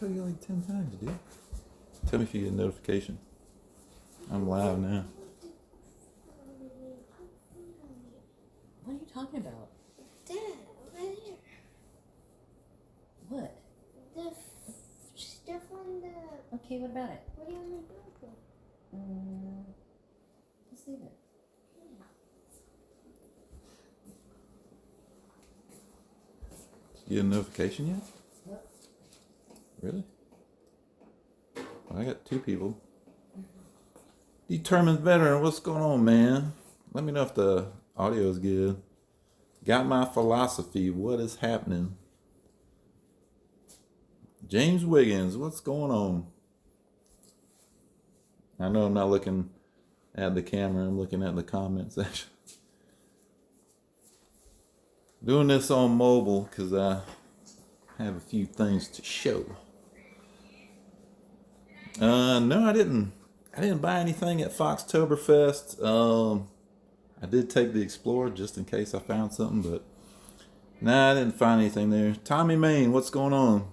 tell you like 10 times, dude. Tell me if you get a notification. I'm live now. What are you talking about? Dad, over there. What? The stuff on the... Okay, what about it? What do you want me to do with it? Let's leave it. You get a notification yet? What? Really? Well, I got 2 people. Determined veteran, what's going on, man? Let me know if the audio is good. Got my philosophy. What is happening? James Wiggins, what's going on? I know I'm not looking at the camera. I'm looking at the comment section. Doing this on mobile because I have a few things to show. No, I didn't buy anything at Foxtoberfest. I did take the Explorer just in case I found something, but nah, I didn't find anything there. Tommy Main, what's going on?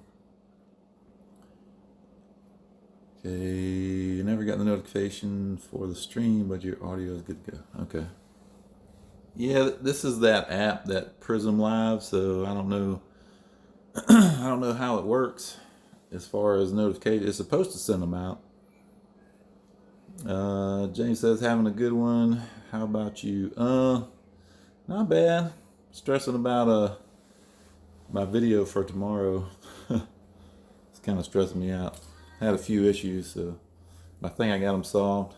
Okay, you never got the notification for the stream, but your audio is good to go. Okay. Yeah, this is that app, that Prism Live, so I don't know I don't know how it works as far as notifications. It's supposed to send them out. James says, having a good one. How about you? Not bad. Stressing about my video for tomorrow. It's kind of stressing me out. Had a few issues, so I think I got them solved.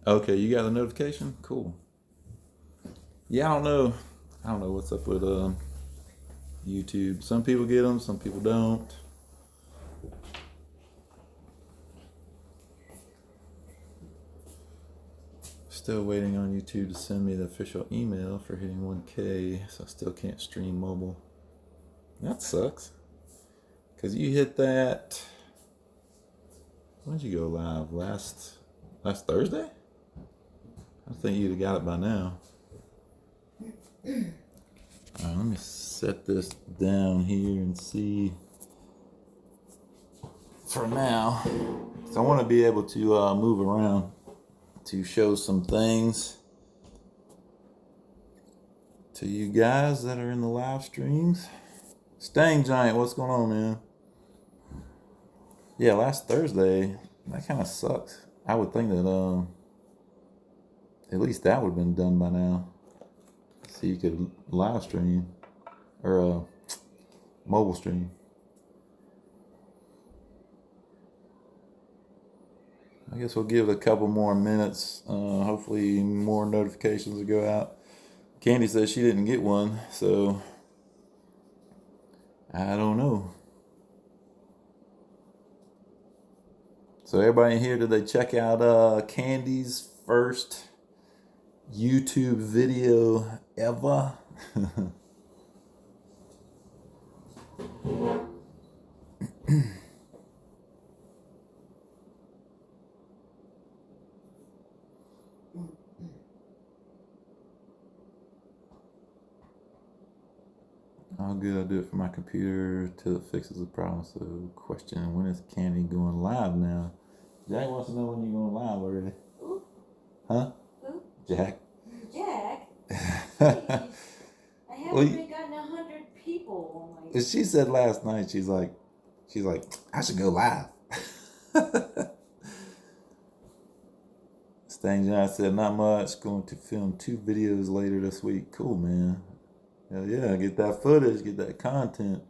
Okay, you got a notification? Cool. Yeah, I don't know what's up with YouTube. Some people get them, some people don't. Still waiting on YouTube to send me the official email for hitting 1K, so I still can't stream mobile. That sucks. Cause you hit that. When did you go live? Last Thursday? I think you'd have got it by now. Alright, let me set this down here and see. For now, so I want to be able to move around to show some things to you guys that are in the live streams. Stang Giant, what's going on, man? Yeah, last Thursday, that kind of sucks. I would think that at least that would have been done by now. So you could live stream or mobile stream. I guess we'll give it a couple more minutes. Hopefully more notifications will go out. Candy says she didn't get one, so I don't know. So everybody in here, did they check out Candy's first YouTube video ever? How good I do it for my computer till it fixes the problem. So question, when is Candy going live now? Jack wants to know when you're going live already. Who? Huh? Who? Jack. Jack? Jeez. I haven't even gotten 100 people on my... She said last night, she's like, I should go live. Stang John said, not much. Going to film 2 videos later this week. Cool, man. Hell yeah, get that footage, get that content.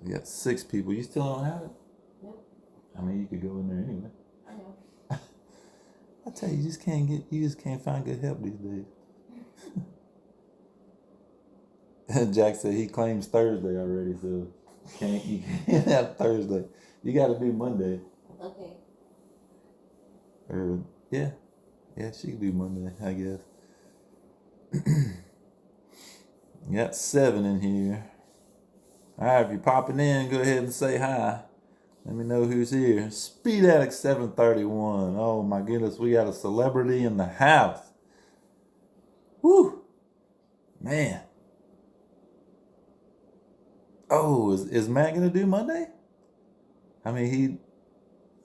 We got 6 people. You still don't have it? Yep. I mean, you could go in there anyway. I know. I tell you, you just can't find good help these days. Jack said he claims Thursday already, so you can't have Thursday. You got to do Monday. Okay. Or yeah, she can do Monday, I guess. Got 7 in here. Alright, if you're popping in, go ahead and say hi. Let me know who's here. Speed Addict 731. Oh my goodness, we got a celebrity in the house. Woo! Man. Oh, is Matt gonna do Monday? I mean, he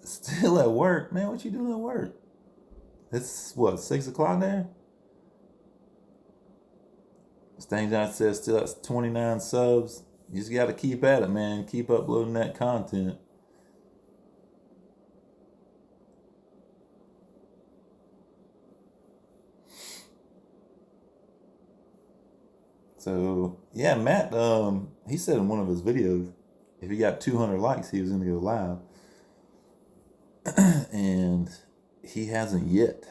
still at work. Man, what you doing at work? It's what, 6 o'clock there? Stain John says still at 29 subs. You just gotta keep at it, man. Keep uploading that content. So yeah, Matt, he said in one of his videos, if he got 200 likes, he was gonna go live, and he hasn't yet.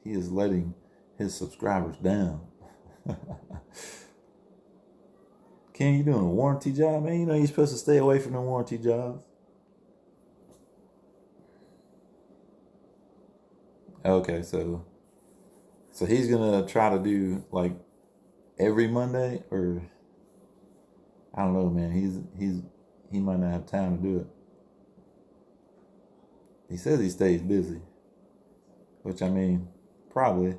He is letting his subscribers down. Ken, you doing a warranty job, man? You know you're supposed to stay away from the warranty jobs. Okay, so he's gonna try to do like every Monday, or I don't know, man. He might not have time to do it. He says he stays busy, which I mean, probably.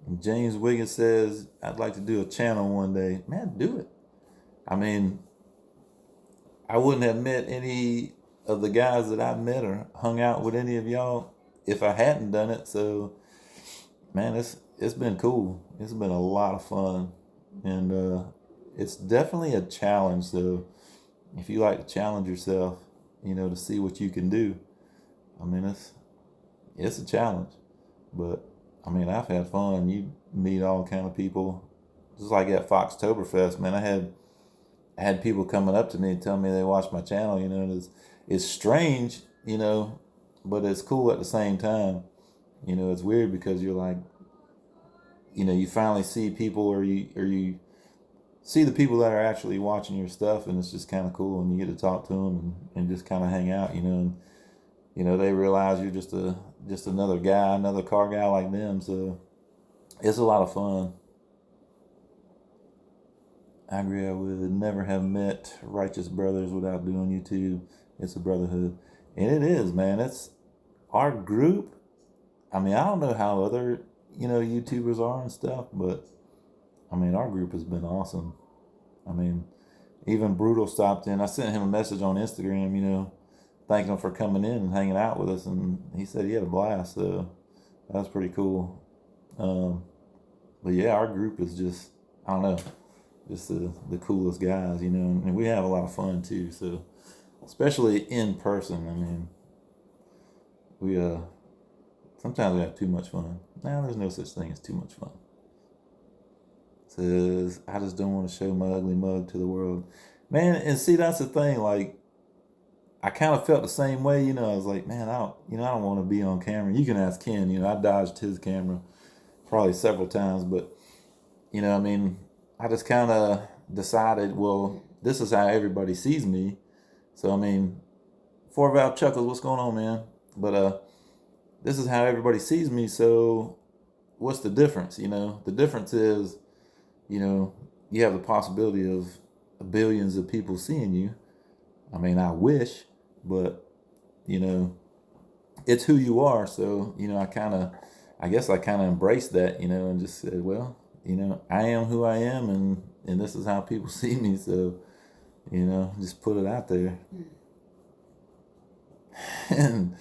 And James Wiggins says, I'd like to do a channel one day. Man, do it. I mean, I wouldn't have met any of the guys that I've met or hung out with any of y'all if I hadn't done it. So, man, it's been cool. It's been a lot of fun, and it's definitely a challenge. So, if you like to challenge yourself, you know, to see what you can do, I mean, it's a challenge, but I mean, I've had fun. You meet all kind of people, just like at Foxtoberfest, man. I had people coming up to me and telling me they watch my channel. You know, and it's strange, you know, but it's cool at the same time. You know, it's weird because you're like, you know, you finally see people, or you see the people that are actually watching your stuff, and it's just kind of cool, and you get to talk to them and just kind of hang out, you know, and you know they realize you're just another guy, another car guy like them, so it's a lot of fun. I agree. I would never have met Righteous Brothers without doing YouTube. It's a brotherhood, and it is, man. It's our group. I mean, I don't know how other, you know, YouTubers are and stuff, but I mean, our group has been awesome. I mean, even Brutal stopped in. I sent him a message on Instagram, you know, thanking him for coming in and hanging out with us, and he said he had a blast. So that was pretty cool. But yeah, our group is just, I don't know, just the coolest guys, you know, and we have a lot of fun too. So especially in person, I mean, we sometimes we have too much fun. Now there's no such thing as too much fun. Says, I just don't want to show my ugly mug to the world. Man, and see, that's the thing, like, I kind of felt the same way, you know. I was like, man, I don't want to be on camera. You can ask Ken, you know, I dodged his camera probably several times, but, you know, I mean, I just kind of decided, well, this is how everybody sees me. So, I mean, Four Valve Chuckles, what's going on, man? But this is how everybody sees me, so what's the difference, you know? The difference is, you know, you have the possibility of billions of people seeing you. I mean, I wish, but, you know, it's who you are. So, you know, I guess I kind of embraced that, you know, and just said, well, you know, I am who I am, and this is how people see me. So, you know, just put it out there. And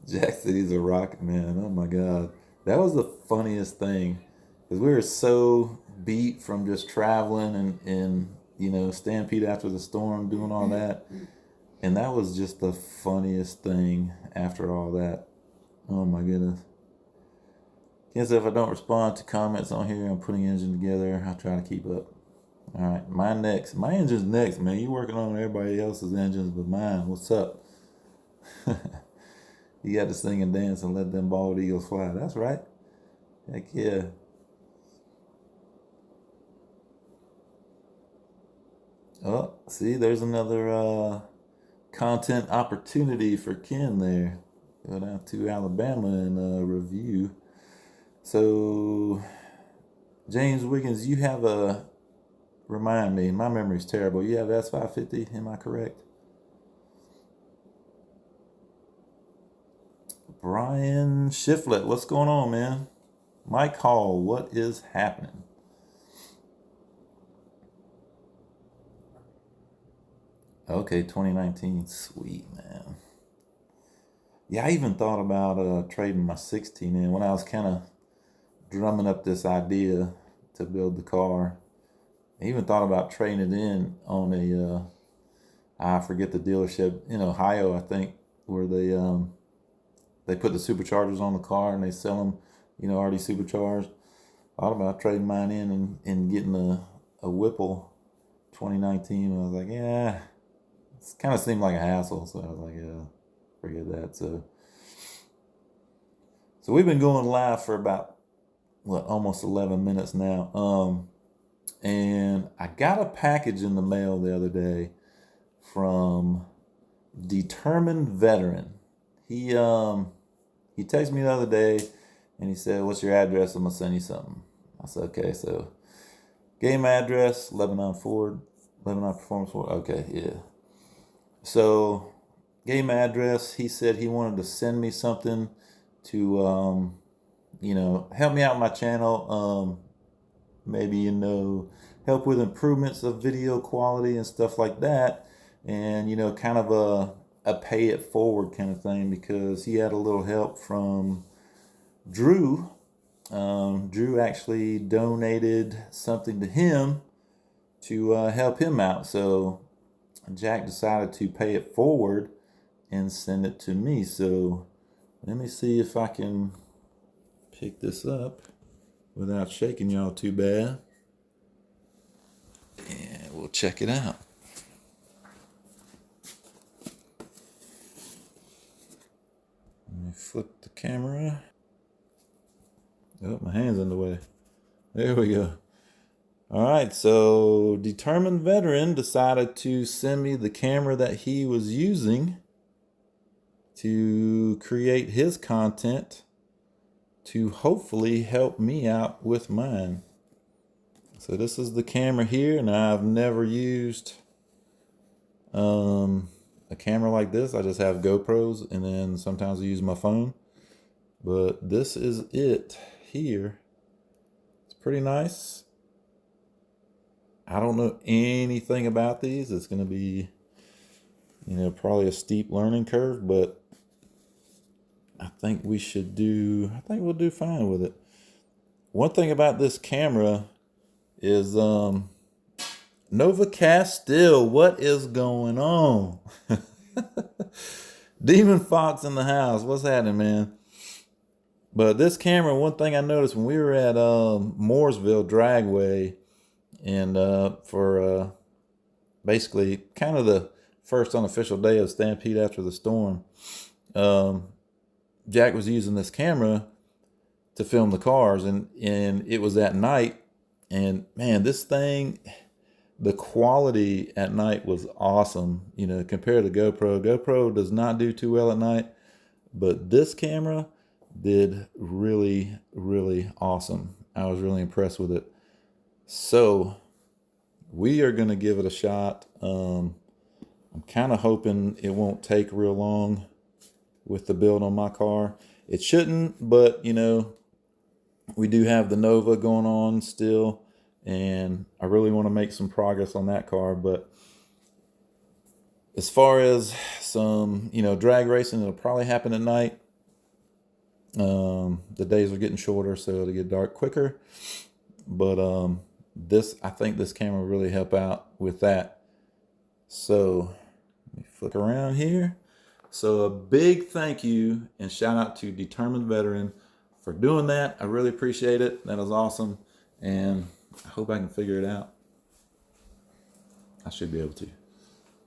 Jack said he's a rocket man. Oh my God. That was the funniest thing, because we were so beat from just traveling and you know, Stampede after the storm, doing all that. And that was just the funniest thing after all that. Oh my goodness. Guess if I don't respond to comments on here, I'm putting engine together. I'll try to keep up. All right, mine next. My engine's next, man. You working on everybody else's engines, but mine, what's up? You got to sing and dance and let them bald eagles fly. That's right. Heck yeah. Oh, see, there's another content opportunity for Ken there. Go down to Alabama and review. So, James Wiggins, you have remind me, my memory's terrible. You have S550, am I correct? Brian Shiflett, what's going on, man? Mike Hall, what is happening? Okay, 2019. Sweet, man. Yeah, I even thought about trading my 16 in when I was kind of drumming up this idea to build the car. I even thought about trading it in on a, I forget the dealership in Ohio, I think, where they put the superchargers on the car and they sell them, already supercharged. Thought about trading mine in and getting a Whipple 2019. I was like, yeah, it kind of seemed like a hassle. So I was like, yeah, forget that. So we've been going live for about, almost 11 minutes now. And I got a package in the mail the other day from Determined Veteran. He texted me the other day and he said, "What's your address? I'm gonna send you something." I said, "Okay." So gave my address, Lebanon Performance Ford. Okay, yeah. So gave my address. He said he wanted to send me something to help me out with my channel. Maybe help with improvements of video quality and stuff like that, and kind of a pay it forward kind of thing, because he had a little help from Drew. Drew actually donated something to him to help him out, so Jack decided to pay it forward and send it to me. So let me see if I can pick this up without shaking y'all too bad. And we'll check it out. Let me flip the camera. Oh, my hand's in the way. There we go. All right, so Determined Veteran decided to send me the camera that he was using to create his content to hopefully help me out with mine. So this is the camera here, and I've never used a camera like this. I just have GoPros, and then sometimes I use my phone. But this is it here. It's pretty nice. I don't know anything about these. It's going to be, probably a steep learning curve, but I think we'll do fine with it. One thing about this camera is Nova Castile, what is going on? Demon Fox in the house. What's happening, man? But this camera, one thing I noticed when we were at Mooresville Dragway, and for basically kind of the first unofficial day of Stampede after the storm, Jack was using this camera to film the cars, and it was at night, and man, this thing, the quality at night was awesome, compared to GoPro. GoPro does not do too well at night, but this camera did really, really awesome. I was really impressed with it. So we are going to give it a shot. I'm kind of hoping it won't take real long with the build on my car. It shouldn't, but we do have the Nova going on still, and I really want to make some progress on that car. But as far as some, drag racing, it'll probably happen at night. The days are getting shorter, so it'll get dark quicker. But I think this camera will really help out with that. So let me flick around here. So a big thank you and shout out to Determined Veteran for doing that. I really appreciate it. That was awesome, and I hope I can figure it out. I should be able to,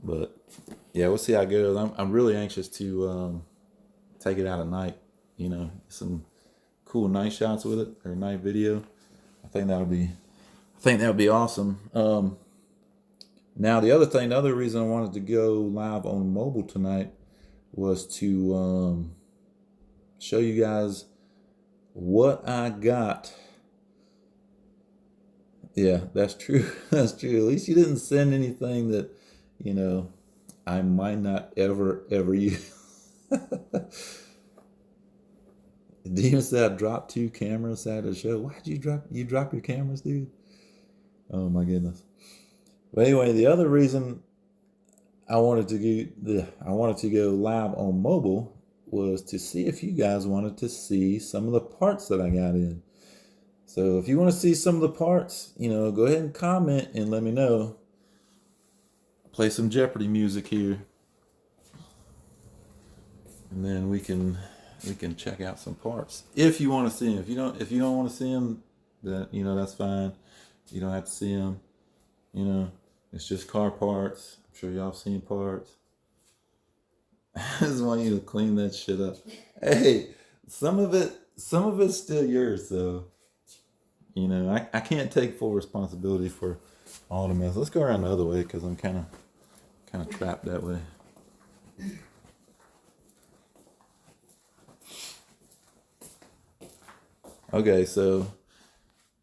but yeah, we'll see how it goes. I'm really anxious to take it out at night. Some cool night shots with it, or night video. I think that'll be awesome. Now the other reason I wanted to go live on mobile tonight was to show you guys what I got. Yeah, that's true. That's true. At least you didn't send anything that, I might not ever use. Demon said I dropped 2 cameras at the show. Why'd you drop your cameras, dude? Oh my goodness. But anyway, the other reason I wanted to go live on mobile was to see if you guys wanted to see some of the parts that I got in. So if you want to see some of the parts, go ahead and comment and let me know. Play some Jeopardy music here, and then we can check out some parts if you want to see them. If you don't want to see them, then that's fine. You don't have to see them. It's just car parts. I'm sure y'all seen parts. I just want you to clean that shit up. Hey, some of it's still yours, so I can't take full responsibility for all the mess. Let's go around the other way because I'm kind of trapped that way. Okay, so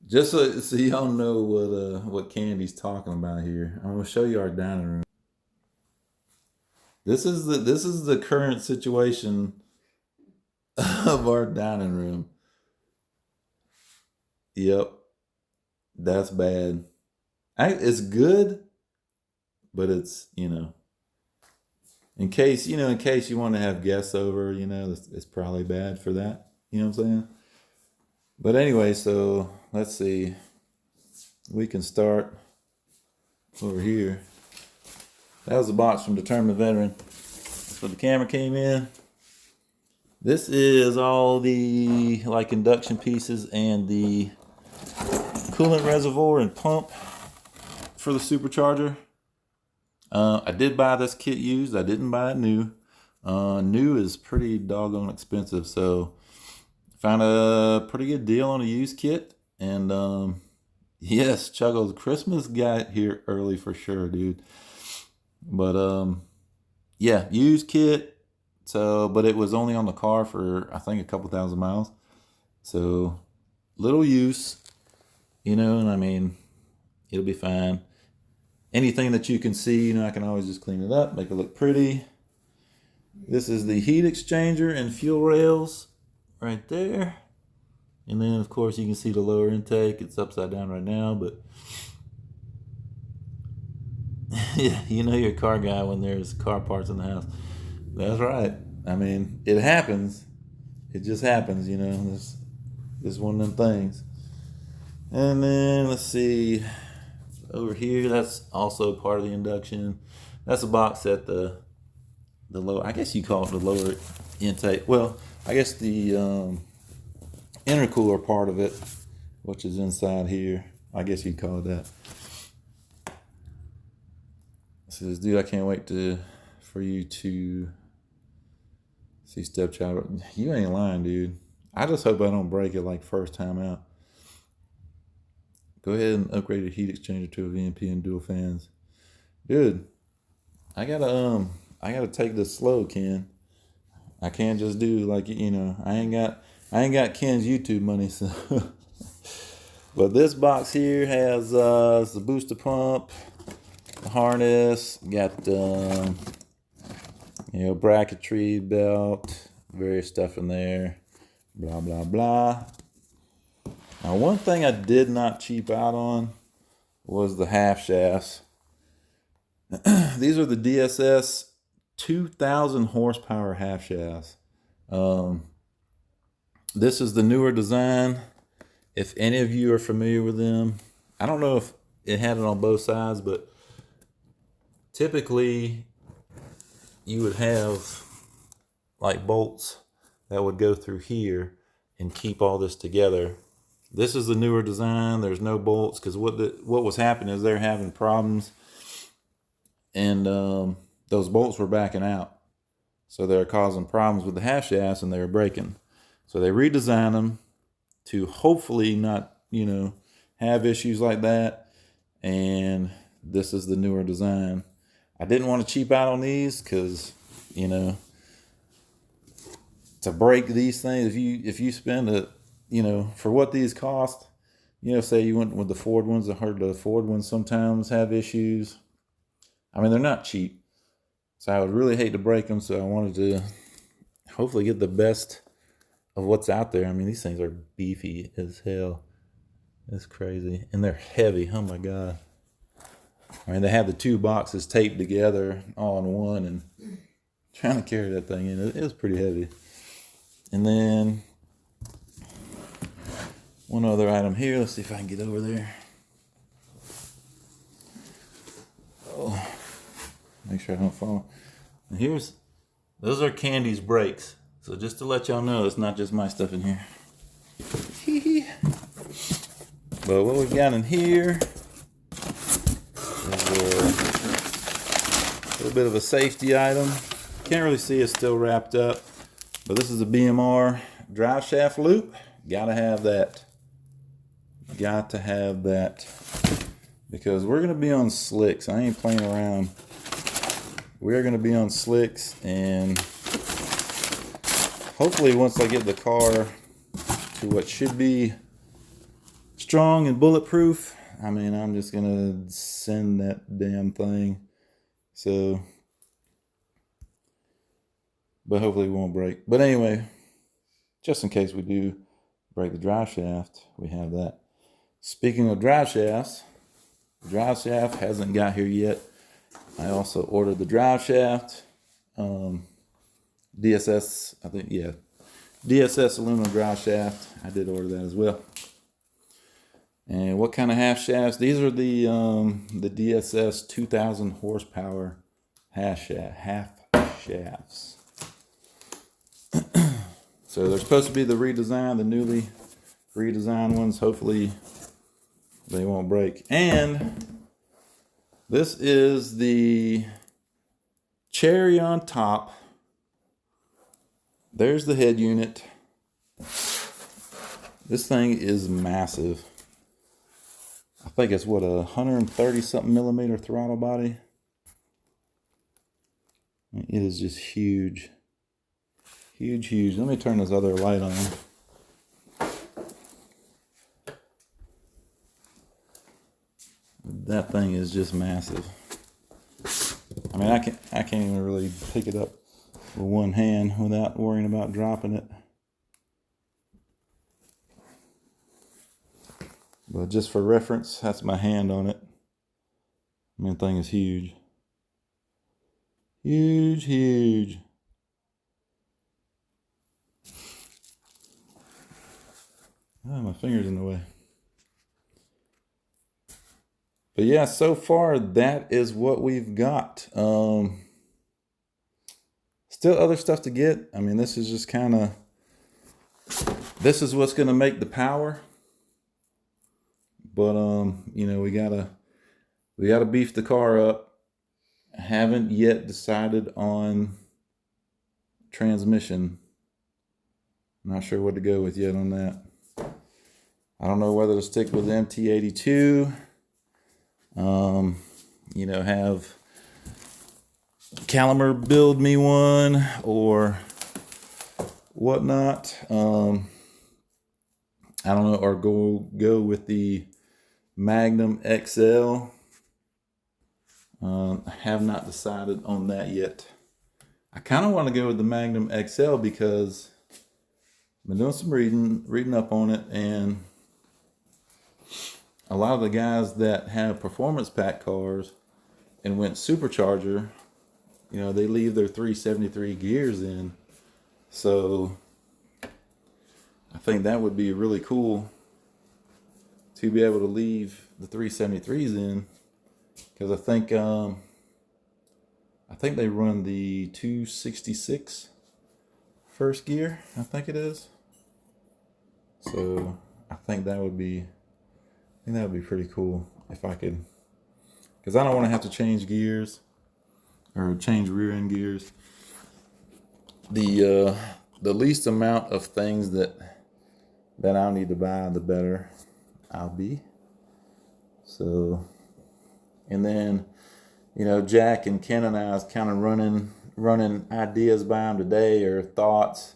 just so y'all know what Candy's talking about here, I'm gonna show you our dining room. This is the current situation of our dining room. Yep, that's bad. It's good, but it's in case you want to have guests over, it's probably bad for that. You know what I'm saying? But anyway, so let's see. We can start over here. That was a box from Determined Veteran. That's where the camera came in. This is all the induction pieces and the coolant reservoir and pump for the supercharger. I did buy this kit used. I didn't buy it new. New is pretty doggone expensive, so found a pretty good deal on a used kit. And yes, Chuggles, Christmas got here early for sure, dude. But yeah, used kit. So, but it was only on the car for I think a couple thousand miles. So little use, and I mean, it'll be fine. Anything that you can see, I can always just clean it up, make it look pretty. This is the heat exchanger and fuel rails right there. And then, of course, you can see the lower intake. It's upside down right now, but you're a car guy when there's car parts in the house. That's right. I mean, it happens. It just happens, This is one of them things. And then, let's see. Over here, that's also part of the induction. That's a box at the lower, I guess you call it the lower intake. Well, I guess the intercooler part of it, which is inside here. I guess you'd call it that. Says, dude, I can't wait for you to see Stepchild. You ain't lying, dude. I just hope I don't break it first time out. Go ahead and upgrade your heat exchanger to a VMP and dual fans. Dude, I gotta take this slow, Ken. I can't just do I ain't got Ken's YouTube money, so but this box here has the booster pump, the harness, got bracketry, belt, various stuff in there, blah blah blah. Now, one thing I did not cheap out on was the half shafts. These are the DSS 2,000 horsepower half shafts. This is the newer design. If any of you are familiar with them, I don't know if it had it on both sides, but typically you would have bolts that would go through here and keep all this together. This is the newer design. There's no bolts because what was happening is they're having problems, and those bolts were backing out, so they're causing problems with the half shafts, and they were breaking. So they redesigned them to hopefully not have issues like that. And this is the newer design. I didn't want to cheap out on these because to break these things, if you spend for what these cost, say you went with the Ford ones. I heard the Ford ones sometimes have issues. I mean, they're not cheap. So I would really hate to break them. So I wanted to hopefully get the best of what's out there. I mean, these things are beefy as hell. It's crazy. And they're heavy. Oh my God. I mean, they have the two boxes taped together all in one, and trying to carry that thing in, it was pretty heavy. And then one other item here. Let's see if I can get over there. Oh, make sure I don't fall. And those are Candy's brakes. So just to let y'all know, it's not just my stuff in here. But what we've got in here is a little bit of a safety item. Can't really see, it's still wrapped up. But this is a BMR drive shaft loop. Gotta have that. Got to have that. Because we're gonna be on slicks. I ain't playing around. We're gonna be on slicks, and hopefully once I get the car to what should be strong and bulletproof, I mean, I'm just gonna send that damn thing. So, but hopefully it won't break. But anyway, just in case we do break the drive shaft, we have that. Speaking of drive shafts, the drive shaft hasn't got here yet. I also ordered the drive shaft. DSS, I think, yeah. DSS aluminum drive shaft. I did order that as well. And what kind of half shafts? These are the DSS 2000 horsepower half shafts. So they're supposed to be the redesigned, the newly redesigned ones. Hopefully they won't break. And this is the cherry on top. There's the head unit. This thing is massive. I think it's what, 130 something millimeter throttle body. It is just huge. Huge, huge. Let me turn this other light on. That thing is just massive. I mean, I can't even really pick it up with one hand without worrying about dropping it. But just for reference, that's my hand on it. I mean, the thing is huge. Huge, huge. Oh, my finger's in the way. But yeah, so far that is what we've got. Still other stuff to get. I mean, this is just kind of, this is what's going to make the power. But you know, we gotta beef the car up. I haven't yet decided on transmission. Not sure what to go with yet on that. I don't know whether to stick with MT82. You know, have Calimer build me one or whatnot. I don't know, or go with the Magnum XL. I have not decided on that yet. I kind of want to go with the Magnum XL because I've been doing some reading up on it, and a lot of the guys that have performance pack cars and went supercharger, you know, they leave their 373 gears in. So I think that would be really cool to be able to leave the 373s in, because I think they run the 266 first gear. I think it is. So I think that would be pretty cool if I could, because I don't want to have to change gears or change rear end gears. The least amount of things that I'll need to buy, the better I'll be. So, and then, you know, Jack and Ken and I was kind of running ideas by them today, or thoughts,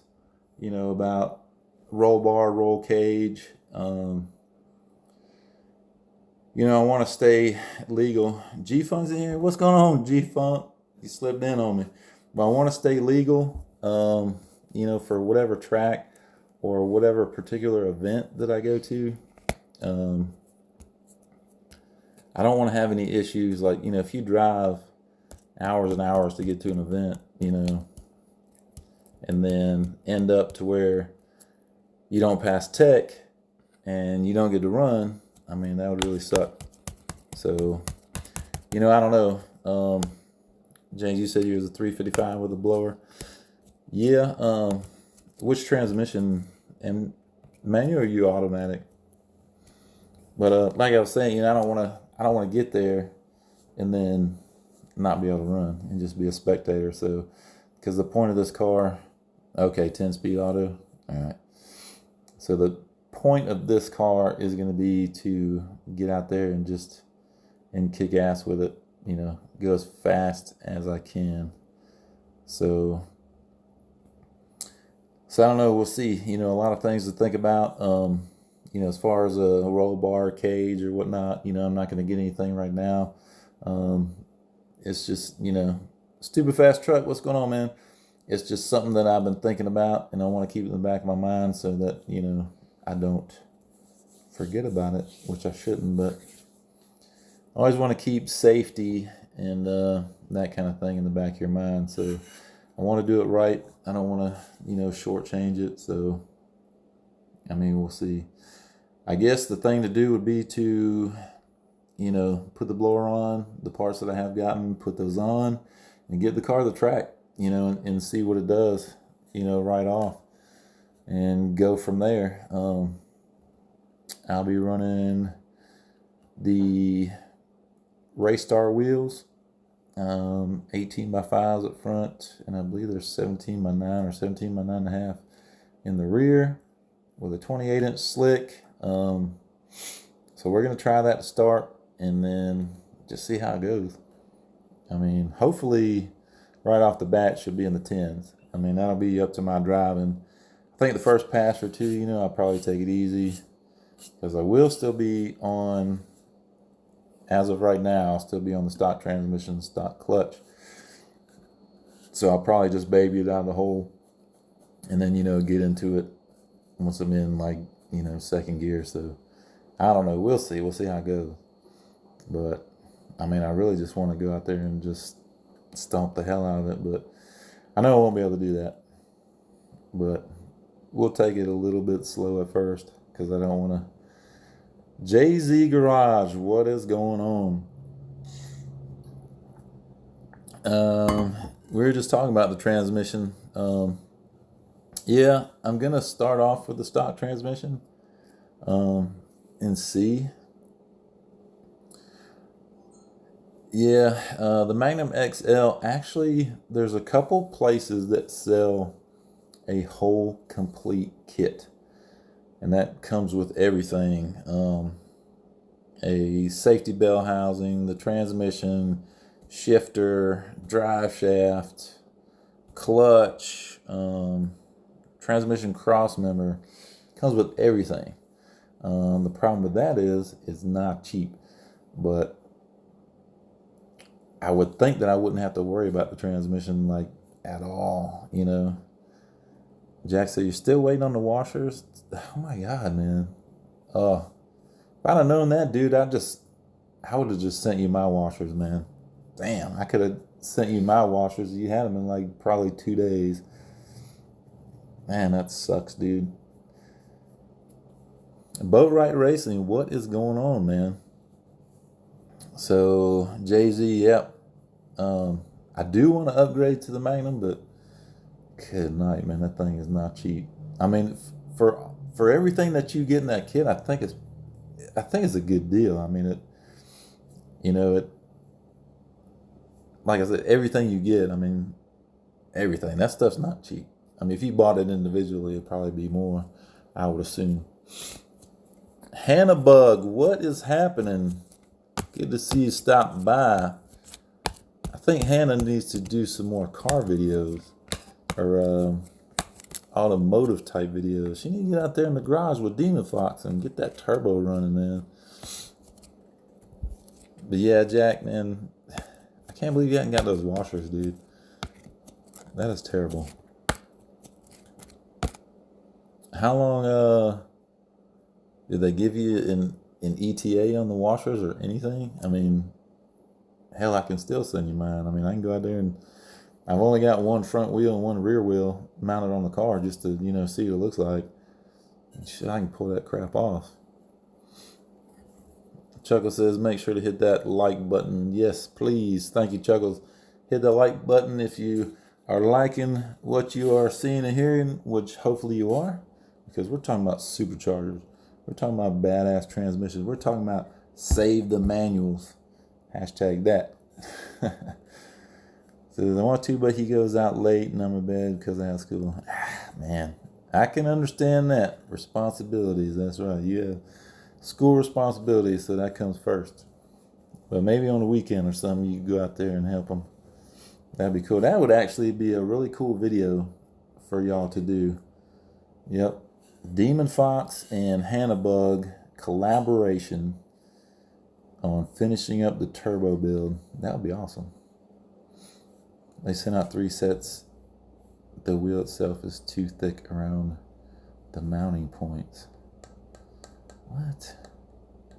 you know, about roll bar, roll cage. You know, I want to stay legal. G-Funk's in here. What's going on, G-Funk? You slipped in on me. But I want to stay legal, you know, for whatever track or whatever particular event that I go to, I don't want to have any issues. Like, you know, if you drive hours and hours to get to an event, you know, and then end up to where you don't pass tech and you don't get to run, I mean, that would really suck. So, you know, I don't know. James, you said you was a 355 with a blower. Yeah. Which transmission, and manual or you automatic? But like I was saying, you know, I don't want to get there and then not be able to run and just be a spectator. So, because the point of this car, okay, 10-speed auto. All right. So the point of this car is going to be to get out there and kick ass with it. You know, go as fast as I can. So I don't know. We'll see. You know, a lot of things to think about. You know, as far as a roll bar, cage, or whatnot, you know, I'm not going to get anything right now. It's just, you know, stupid fast truck. What's going on, man? It's just something that I've been thinking about, and I want to keep it in the back of my mind so that, you know, I don't forget about it, which I shouldn't, but I always want to keep safety and that kind of thing in the back of your mind. So I want to do it right. I don't want to, you know, shortchange it. So, I mean, we'll see. I guess the thing to do would be to, you know, put the blower on, the parts that I have gotten, put those on, and get the car to the track, you know, and see what it does, you know, right off, and go from there. I'll be running the Race Star wheels, 18 by 5s up front, and I believe there's 17 by 9 or 17 by 9.5 in the rear with a 28-inch slick. So we're going to try that to start and then just see how it goes. I mean, hopefully right off the bat should be in the 10s. I mean, that'll be up to my driving. I think the first pass or two, you know, I'll probably take it easy because I will still be on, as of right now, I'll still be on the stock transmission, stock clutch. So I'll probably just baby it out of the hole and then, you know, get into it once I'm in, like, you know, second gear. So I don't know. We'll see. We'll see how it goes. But I mean, I really just want to go out there and just stomp the hell out of it. But I know I won't be able to do that. But we'll take it a little bit slow at first because I don't want to. Jay-Z Garage, what is going on? We were just talking about the transmission. Yeah, I'm going to start off with the stock transmission and see. Yeah, the Magnum XL, actually, there's a couple places that sell a whole complete kit. And that comes with everything. A safety bell housing, the transmission, shifter, drive shaft, clutch, transmission cross member. Comes with everything. The problem with that is it's not cheap. But I would think that I wouldn't have to worry about the transmission like at all, you know. Jack said, you're still waiting on the washers? Oh my God, man. If I'd have known that, dude, I would have just sent you my washers, man. Damn, I could have sent you my washers. You had them in like probably 2 days. Man, that sucks, dude. Boatwright Racing, what is going on, man? So, Jay-Z, yep. I do want to upgrade to the Magnum, but good night, man. That thing is not cheap. I mean, for everything that you get in that kit, I think it's a good deal. I mean, it, you know, it, like I said, everything you get, I mean, everything. That stuff's not cheap. I mean, if you bought it individually, it'd probably be more, I would assume. Hannah Bug, what is happening? Good to see you stop by. I think Hannah needs to do some more car videos or automotive type videos. She needs to get out there in the garage with Demon Fox and get that turbo running, man. But yeah, Jack, man, I can't believe you haven't got those washers, dude. That is terrible. How long did they give you an ETA on the washers or anything? I mean, hell, I can still send you mine. I mean, I can go out there and I've only got one front wheel and one rear wheel mounted on the car just to, see what it looks like. Shit, I can pull that crap off. Chuckles says, make sure to hit that like button. Yes, please. Thank you, Chuckles. Hit the like button if you are liking what you are seeing and hearing, which hopefully you are, because we're talking about superchargers. We're talking about badass transmissions. We're talking about save the manuals. Hashtag that. Says, I want to, but he goes out late and I'm in bed because I have school. Man, I can understand that. Responsibilities, that's right. You have school responsibilities, so that comes first. But maybe on the weekend or something, you can go out there and help them. That'd be cool. That would actually be a really cool video for y'all to do. Yep. Demon Fox and Hannibug collaboration on finishing up the turbo build. That would be awesome. They sent out 3 sets. The wheel itself is too thick around the mounting points. What?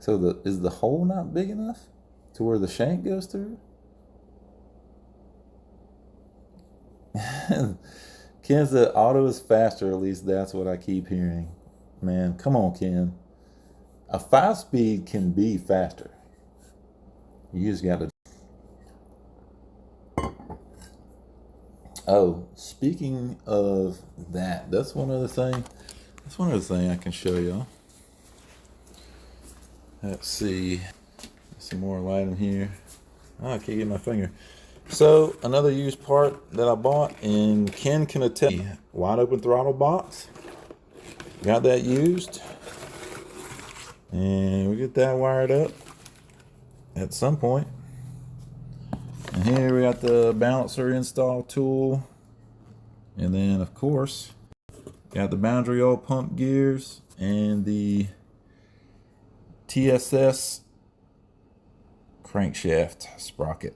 So is the hole not big enough to where the shank goes through? Ken said auto is faster, at least that's what I keep hearing. Man, come on, Ken. A 5-speed can be faster. You just got to. Oh, speaking of that, that's one other thing. That's one other thing I can show y'all. Let's see. Some more light in here. Oh, I can't get my finger. So, another used part that I bought, and Ken can attest. Wide open throttle box. Got that used. And we get that wired up at some point. And here we got the balancer install tool. And then, of course, got the boundary oil pump gears and the TSS crankshaft sprocket.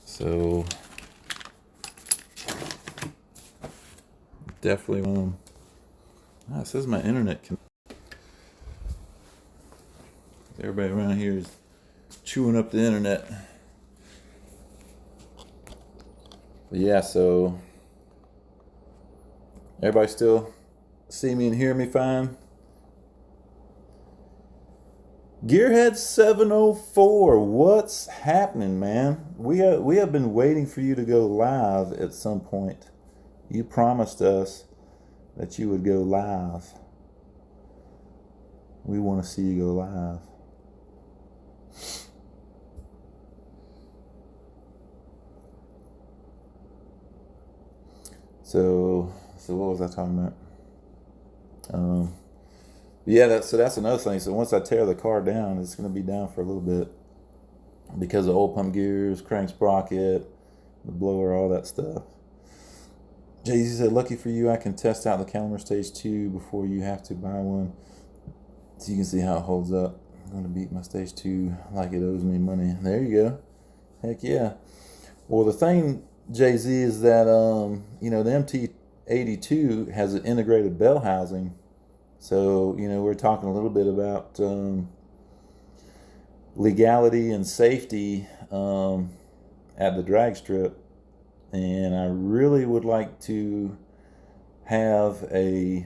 So, definitely it says my internet can. Everybody around here is chewing up the internet. But yeah, so everybody still see me and hear me fine? Gearhead 704, what's happening, man? We have been waiting for you to go live at some point. You promised us that you would go live. We want to see you go live. So what was I talking about? Yeah, that's another thing. So once I tear the car down, it's going to be down for a little bit because of old pump gears, crank sprocket, the blower, all that stuff. Jay-Z said, lucky for you, I can test out the Calmer Stage 2 before you have to buy one. So you can see how it holds up. I'm going to beat my Stage 2 like it owes me money. There you go. Heck yeah. Well, the thing, Jay-Z, is that, the MT82 has an integrated bell housing. So, we're talking a little bit about legality and safety at the drag strip. And I really would like to have a,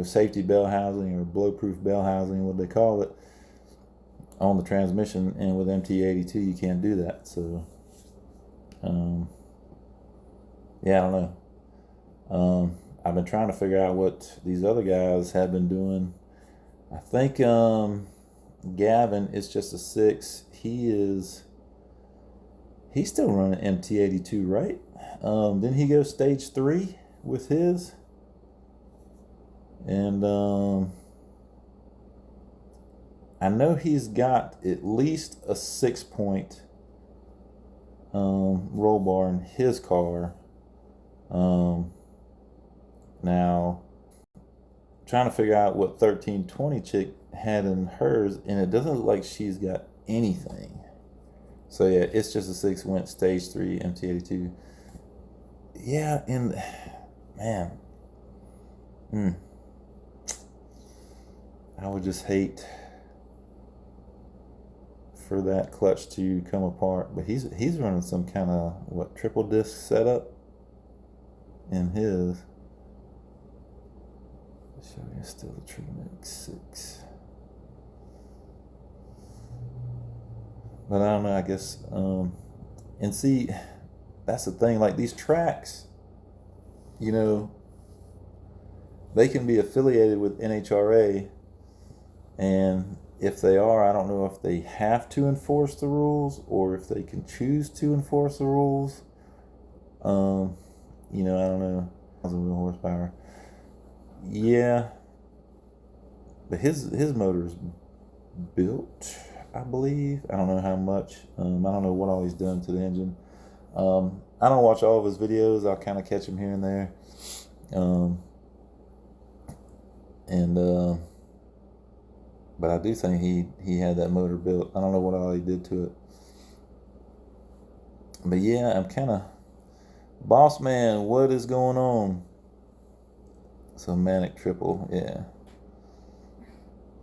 safety bell housing or blowproof bell housing, what they call it, on the transmission. And with MT82, you can't do that. So, yeah, I don't know. I've been trying to figure out what these other guys have been doing. I think Gavin, it's just a 6. He's still running MT82, right? Didn't he go Stage 3 with his? And I know he's got at least a 6-point roll bar in his car. Now, trying to figure out what 1320 chick had in hers, and it doesn't look like she's got anything. So yeah, it's just a 6, went Stage 3 MT82. Yeah, and man, I would just hate for that clutch to come apart. But he's running some kind of triple disc setup in his. Show you still the Tree Mix 6. But I don't know, I guess, and see, that's the thing, like these tracks, you know, they can be affiliated with NHRA, and if they are, I don't know if they have to enforce the rules or if they can choose to enforce the rules. You know, I don't know. 1,000 wheel horsepower. Yeah, but his motor's built, I believe. I don't know how much. I don't know what all he's done to the engine. I don't watch all of his videos. I'll kind of catch him here and there. But I do think he had that motor built. I don't know what all he did to it. But yeah, I'm kind of, boss man, what is going on? So Manic Triple, yeah.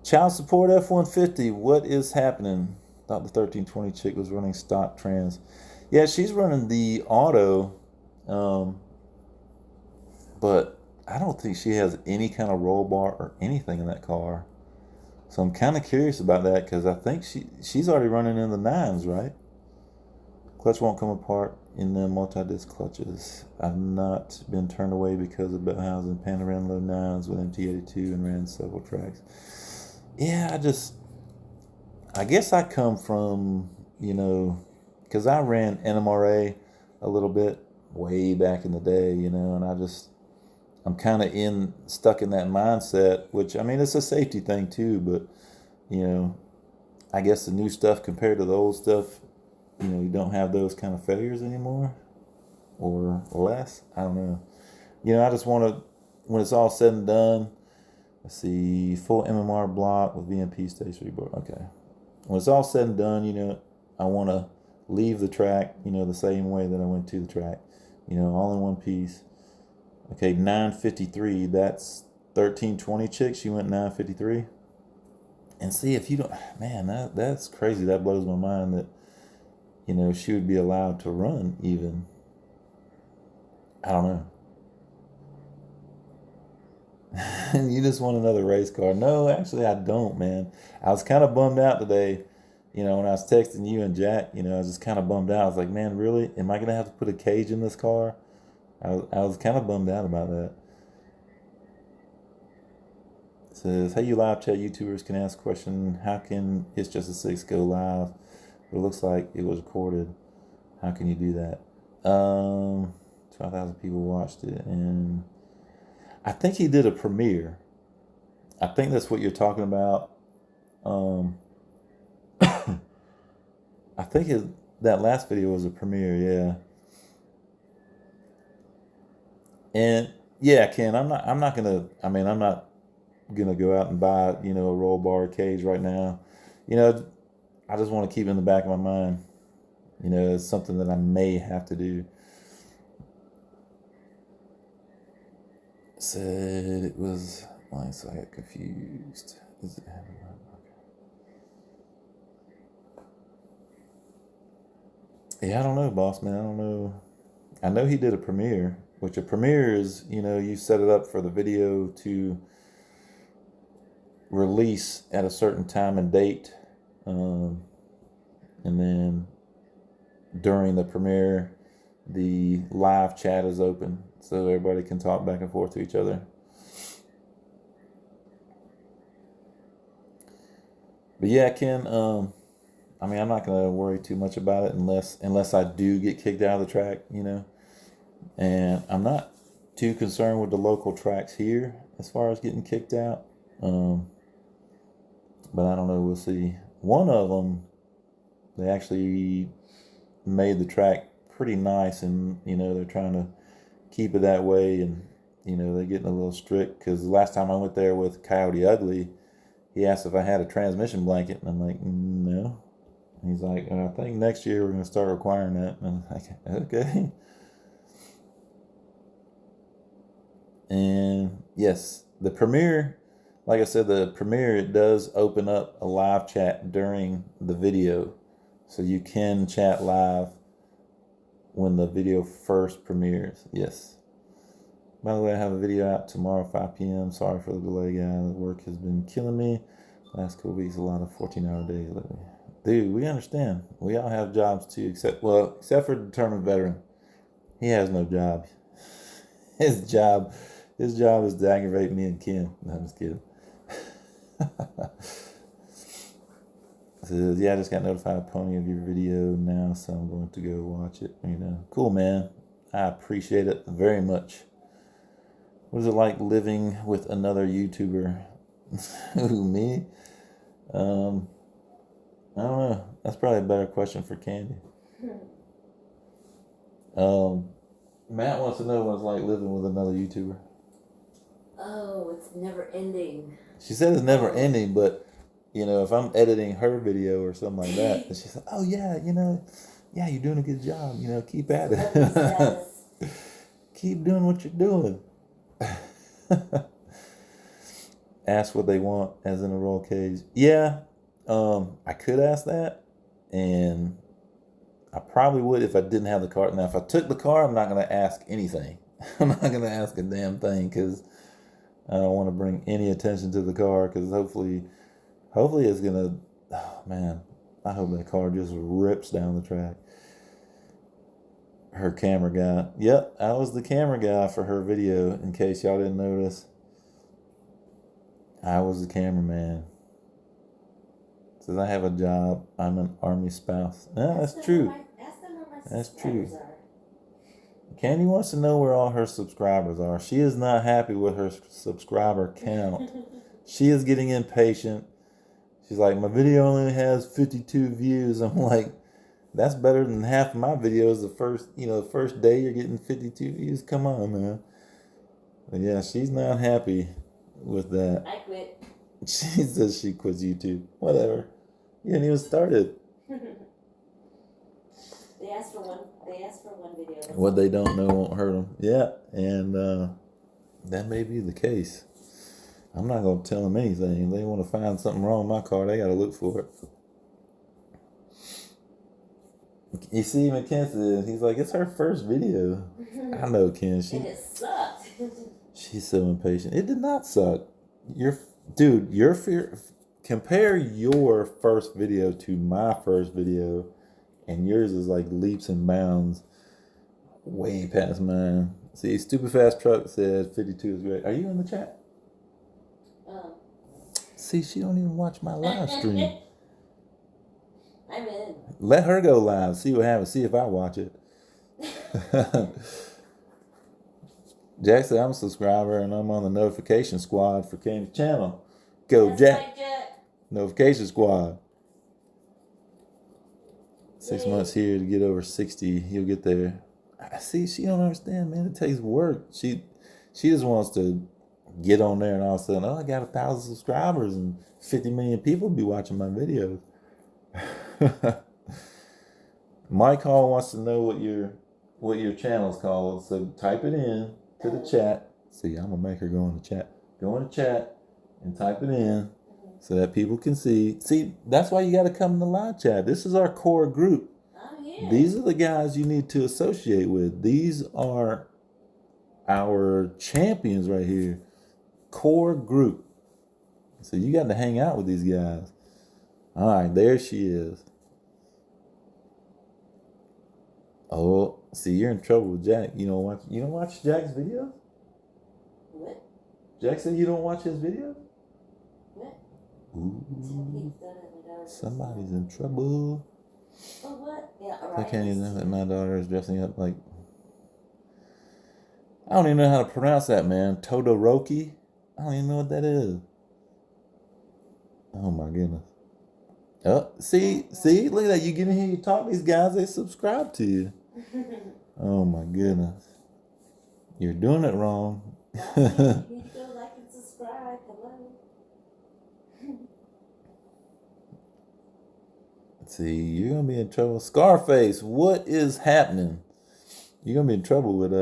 Child support F-150, what is happening? Thought the 1320 chick was running stock trans. Yeah, she's running the auto, but I don't think she has any kind of roll bar or anything in that car. So I'm kind of curious about that because I think she's already running in the 9s, right? Clutch won't come apart in the multi-disc clutches. I've not been turned away because of Bellhausen Panorama Low 9s with MT82 and ran several tracks. Yeah, I guess I come from, you know, because I ran NMRA a little bit way back in the day, you know, and I'm kind of stuck in that mindset, which, I mean, it's a safety thing too, but, you know, I guess the new stuff compared to the old stuff, you know, you don't have those kind of failures anymore or less. I don't know. You know, I just want to, when it's all said and done, let's see, full MMR block with VMP stationary board. Okay. When it's all said and done, you know, I want to leave the track, you know, the same way that I went to the track, you know, all in one piece. Okay, 953, that's 1320 chick. She went 953. And see, if you don't, man, that's crazy. That blows my mind that, you know, she would be allowed to run even. I don't know. You just want another race car. No, actually, I don't, man. I was kind of bummed out today, you know, when I was texting you and Jack, you know, I was just kind of bummed out. I was like, man, really? Am I going to have to put a cage in this car? I was kind of bummed out about that. It says, hey, you live chat YouTubers can ask a question. How can It's Just a 6 go live? But it looks like it was recorded. How can you do that? 12,000 people watched it, and I think he did a premiere. I think that's what you're talking about. I think that last video was a premiere, yeah. And yeah, Ken, I'm not gonna go out and buy, you know, a roll bar cage right now. You know, I just want to keep it in the back of my mind. You know, it's something that I may have to do. Said it was mine, so I got confused. Is it okay. Yeah, I don't know, boss man. I don't know. I know he did a premiere, which a premiere is, you know, you set it up for the video to release at a certain time and date. And then during the premiere, the live chat is open so everybody can talk back and forth to each other. But yeah, Ken, I mean, I'm not going to worry too much about it unless I do get kicked out of the track, you know. And I'm not too concerned with the local tracks here as far as getting kicked out. But I don't know, we'll see. One of them, they actually made the track pretty nice, and, you know, they're trying to keep it that way, and, you know, they're getting a little strict, because the last time I went there with Coyote Ugly, he asked if I had a transmission blanket, and I'm like, no. And he's like, I think next year we're going to start requiring that. And I'm like, okay. And yes, the premiere, like I said, the premiere, it does open up a live chat during the video. So you can chat live when the video first premieres. Yes. By the way, I have a video out tomorrow, 5 p.m. Sorry for the delay, guys. Work has been killing me. Last couple weeks, a lot of 14-hour days lately. Dude, we understand. We all have jobs too, except for determined veteran. He has no job. His job is to aggravate me and Ken. No, I'm just kidding. Says, yeah, I just got notified, Pony, of your video now, so I'm going to go watch it. Cool, man. I appreciate it very much. What is it like living with another YouTuber? Who, me? I don't know. That's probably a better question for Candy. Matt wants to know what it's like living with another YouTuber. Oh, it's never ending. She said it's never ending, but if I'm editing her video or something like that, and she's like, "Oh yeah, yeah, you're doing a good job. Keep at it. Keep doing what you're doing." Ask what they want, as in a roll cage. Yeah, I could ask that, and I probably would if I didn't have the car. Now, if I took the car, I'm not going to ask anything. I'm not going to ask a damn thing because I don't want to bring any attention to the car. Because hopefully it's going to. Oh man, I hope that car just rips down the track. Her camera guy. Yep, I was the camera guy for her video. In case y'all didn't notice, I was the cameraman. Says I have a job. I'm an Army spouse. Yeah, that's true. That's true. Candy wants to know where all her subscribers are. She is not happy with her subscriber count. She is getting impatient. She's like, my video only has 52 views. I'm like, that's better than half of my videos. The first day you're getting 52 views. Come on, man. But yeah, she's not happy with that. I quit. She says she quits YouTube. Whatever. You didn't even start it. They asked for one video. What they don't know won't hurt them. Yeah, and that may be the case. I'm not going to tell them anything. If they want to find something wrong with my car, they got to look for it. You see, McKenzie, he's like, it's her first video. I know, Ken. And it sucked. She's so impatient. It did not suck. Compare your first video to my first video, and yours is like leaps and bounds way past mine. See, Stupid Fast Truck says 52 is great. Are you in the chat? See, she don't even watch my live stream. I'm in. Let her go live. See what happens. See if I watch it. Jack said I'm a subscriber and I'm on the notification squad for Candy's channel. Go, Jack. Notification squad. 6 months here to get over 60. He'll get there. I see. She don't understand, man. It takes work. She just wants to get on there and all of a sudden, I got 1,000 subscribers and 50 million people be watching my videos. Mike Hall wants to know what your channel's called. So type it in to the chat. See, I'm gonna make her go in the chat. Go in the chat and type it in so that people can see. See, that's why you got to come in the live chat. This is our core group. I'm here. These are the guys you need to associate with. These are our champions right here. Core group. So you got to hang out with these guys. All right, there she is. Oh, see, you're in trouble with Jack. You don't watch Jack's videos? What? Jack said you don't watch his videos? What? Ooh, somebody's in trouble. Oh, what? Yeah, all I right. can't even know that my daughter is dressing up like... I don't even know how to pronounce that, man. Todoroki? I don't even know what that is. Oh, my goodness. Oh, see, look at that. You get in here, you talk to these guys, they subscribe to you. Oh my goodness. You're doing it wrong. You need to go like and subscribe. Hello. Let's see, you're gonna be in trouble. Scarface, what is happening? You're gonna be in trouble with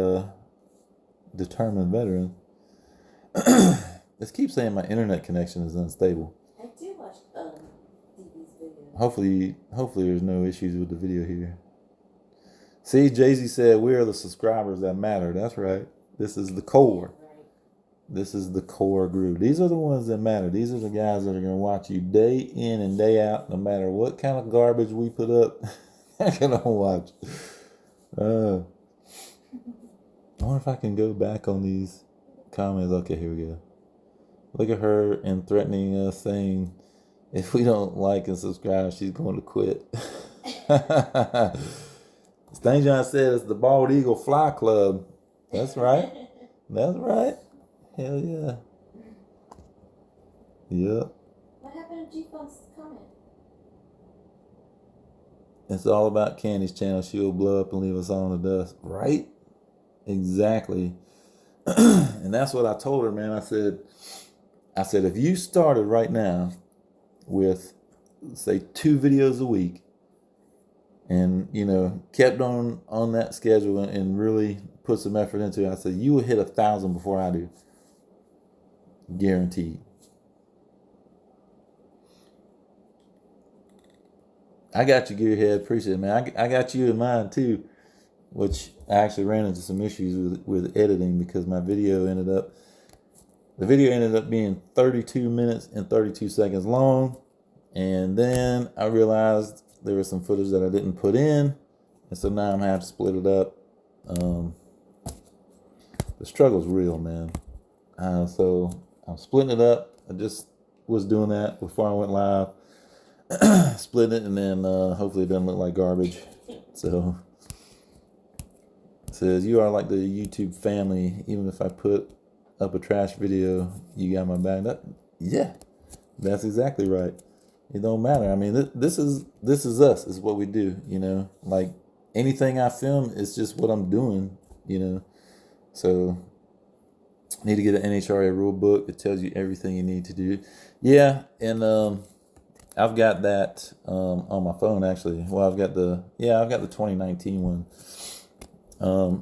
determined veteran. This keeps saying my internet connection is unstable. I do watch DB's videos. Hopefully there's no issues with the video here. See, Jay-Z said, we are the subscribers that matter. That's right. This is the core. Right. This is the core group. These are the ones that matter. These are the guys that are going to watch you day in and day out, no matter what kind of garbage we put up. They're going to watch. I wonder if I can go back on these comments. Okay, here we go. Look at her and threatening us, saying if we don't like and subscribe, she's going to quit. Stain John said it's the Bald Eagle Fly Club. That's right. That's right. Hell yeah. Yep. What happened to G-Funk's comment? It's all about Candy's channel. She'll blow up and leave us all in the dust. Right? Exactly. And that's what I told her, man. I said, if you started right now with, say, 2 videos a week and, kept on that schedule and really put some effort into it, I said, you will hit 1,000 before I do. Guaranteed. I got you, Gearhead. Appreciate it, man. I got you in mind, too, which I actually ran into some issues with editing because my video ended up being 32 minutes and 32 seconds long. And then I realized there was some footage that I didn't put in. And so now I'm having to split it up. The struggle's real, man. So I'm splitting it up. I just was doing that before I went live. Split it, and then hopefully it doesn't look like garbage. So it says, you are like the YouTube family. Even if I put up a trash video, you got my back. Yeah, that's exactly right. It don't matter. I mean, this is us. Is what we do. Like anything I film, it's just what I'm doing. So I need to get an NHRA rule book that tells you everything you need to do. Yeah, and I've got that on my phone actually. Well, I've got the 2019 one.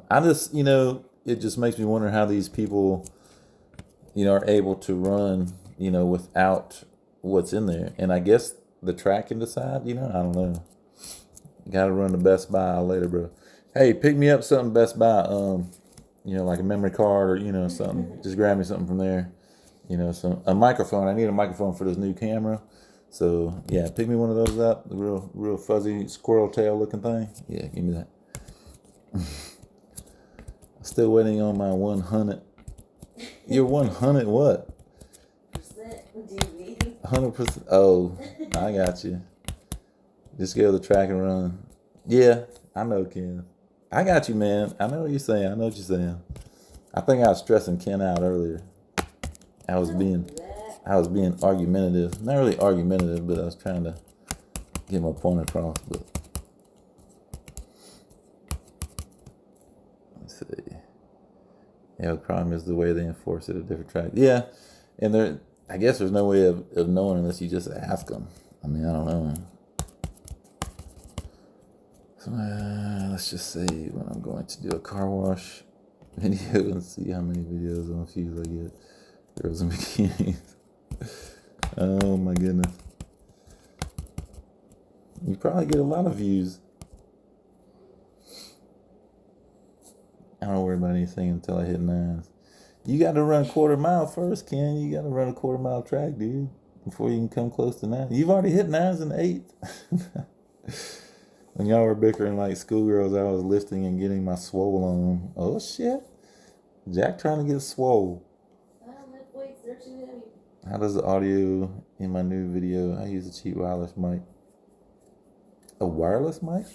I just, it just makes me wonder how these people, are able to run, without what's in there. And I guess the track can decide, I don't know. Got to run to Best Buy later, bro. Hey, pick me up something Best Buy, like a memory card or, something. Just grab me something from there. A microphone. I need a microphone for this new camera. So yeah, pick me one of those up, the real fuzzy squirrel tail looking thing. Yeah, give me that. Still waiting on my 100. Your 100 what? Percent DV. 100%. Oh, I got you. Just go to the track and run. Yeah, I know, Ken. I got you, man. I know what you're saying. I think I was stressing Ken out earlier. I was being argumentative. Not really argumentative, but I was trying to get my point across. But let's see. Yeah, the problem is the way they enforce it at different tracks. Yeah, and I guess there's no way of knowing unless you just ask them. I mean, I don't know. So let's just say when I'm going to do a car wash video and see how many videos on views I get. Girls in bikinis. Oh my goodness. You probably get a lot of views. I don't worry about anything until I hit 9s. You got to run a quarter mile first, Ken. You got to run a quarter mile track, dude, before you can come close to 9. You've already hit 9s and 8. When y'all were bickering like schoolgirls, I was lifting and getting my swole on. Oh shit. Jack trying to get swole. They're too heavy. How does the audio in my new video? I use a cheap wireless mic. A wireless mic?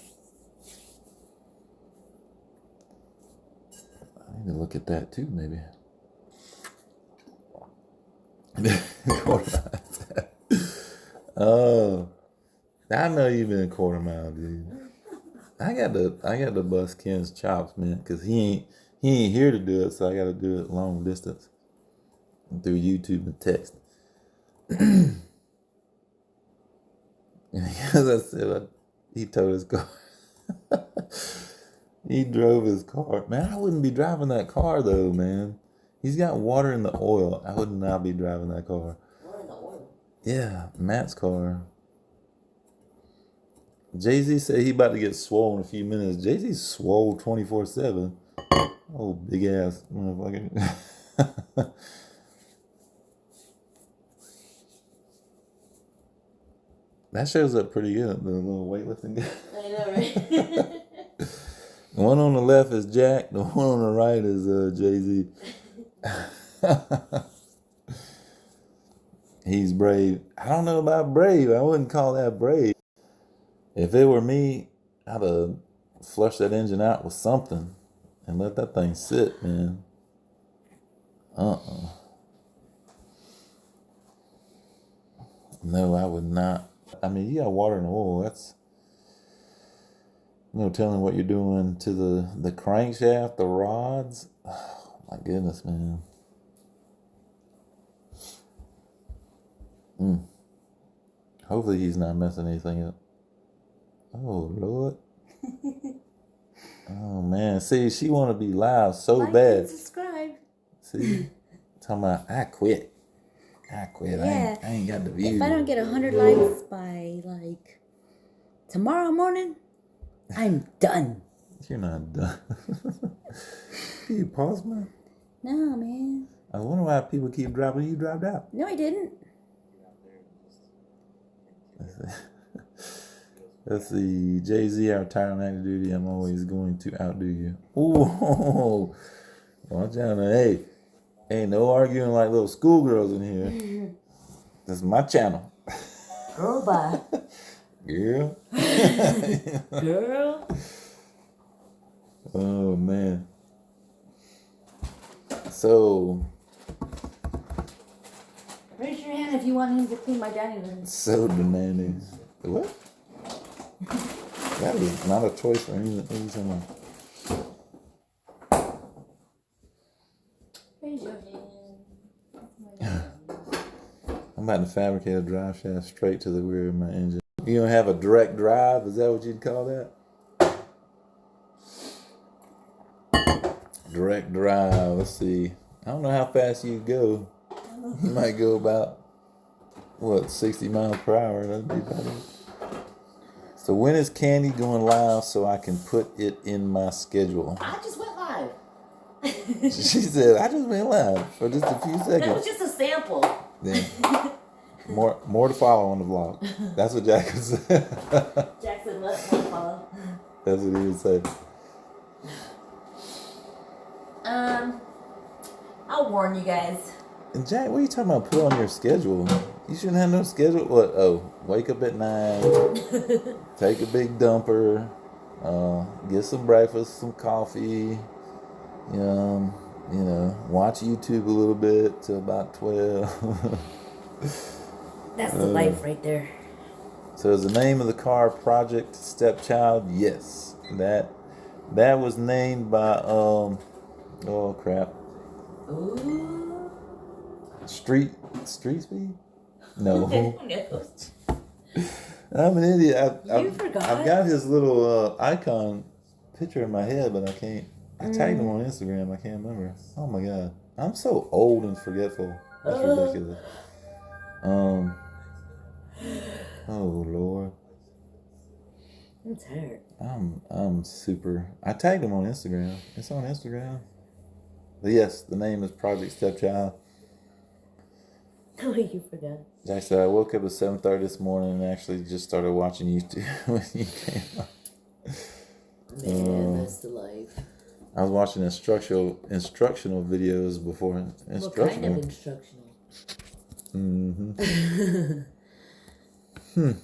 I need to look at that too, maybe. Oh, I know you've been a quarter mile, dude. I got to bust Ken's chops, man, because he ain't here to do it, so I got to do it long distance through YouTube and text. And as I said, he towed his car. He drove his car. Man, I wouldn't be driving that car though, man. He's got water in the oil. I would not be driving that car. Water in the oil. Yeah, Matt's car. Jay-Z said he about to get swole in a few minutes. Jay-Z's swole 24/7. Oh, big ass motherfucker. That shows up pretty good, the little weightlifting guy. I know, right? The one on the left is Jack. The one on the right is Jay-Z. He's brave. I don't know about brave. I wouldn't call that brave. If it were me, I'd have flushed that engine out with something and let that thing sit, man. No, I would not. I mean, you got water and oil. That's no telling what you're doing to the crankshaft, the rods. Oh, my goodness, man. Hopefully he's not messing anything up. Oh, Lord. Oh, man. See, she want to be live so Like bad. and subscribe. See? Talking about, I quit. Yeah. I ain't got the views. If I don't get 100 likes by like tomorrow morning, I'm done. You're not done. Can you pause, man? No, man. I wonder why people keep dropping. You dropped out. No, I didn't. Let's see. Jay-Z, our title on active duty. I'm always going to outdo you. Ooh. Watch out now. Hey. Ain't no arguing like little schoolgirls in here. This is my channel. Girl, bye. Girl. Girl. Oh, man. So. Raise your hand if you want him to clean my dining room. So demanding. What? That is not a choice for anything. Raise your hand. I'm about to fabricate a drive shaft straight to the rear of my engine. You don't have a direct drive? Is that what you'd call that? Direct drive. Let's see. I don't know how fast you go. You might go about, 60 miles per hour. That'd be better. So when is Candy going live so I can put it in my schedule? I just went live. She said, I just went live for just a few That was seconds. just a sample. Yeah. More to follow on the vlog. That's what Jack would say. Jackson, let's follow. That's what he would say. I'll warn you guys. And Jack, what are you talking about? Put on your schedule. You shouldn't have no schedule. What? Oh, wake up at 9, take a big dumper, get some breakfast, some coffee, watch YouTube a little bit till about 12. That's the life right there. So is the name of the car Project Stepchild? Yes. That was named by oh crap. Ooh. Street Speed? No. Who knows? I'm an idiot. You forgot? I've got his little icon picture in my head, but I can't. I tagged him on Instagram. I can't remember. Oh my god, I'm so old and forgetful. That's ridiculous. Oh Lord. I'm tired. I'm super. I tagged him on Instagram. It's on Instagram. But yes, the name is Project Stepchild. Oh, you forgot. Jack said, I woke up at 7:30 this morning and actually just started watching YouTube when you came on. Man, that's the life. I was watching instructional videos before. What kind of instructional?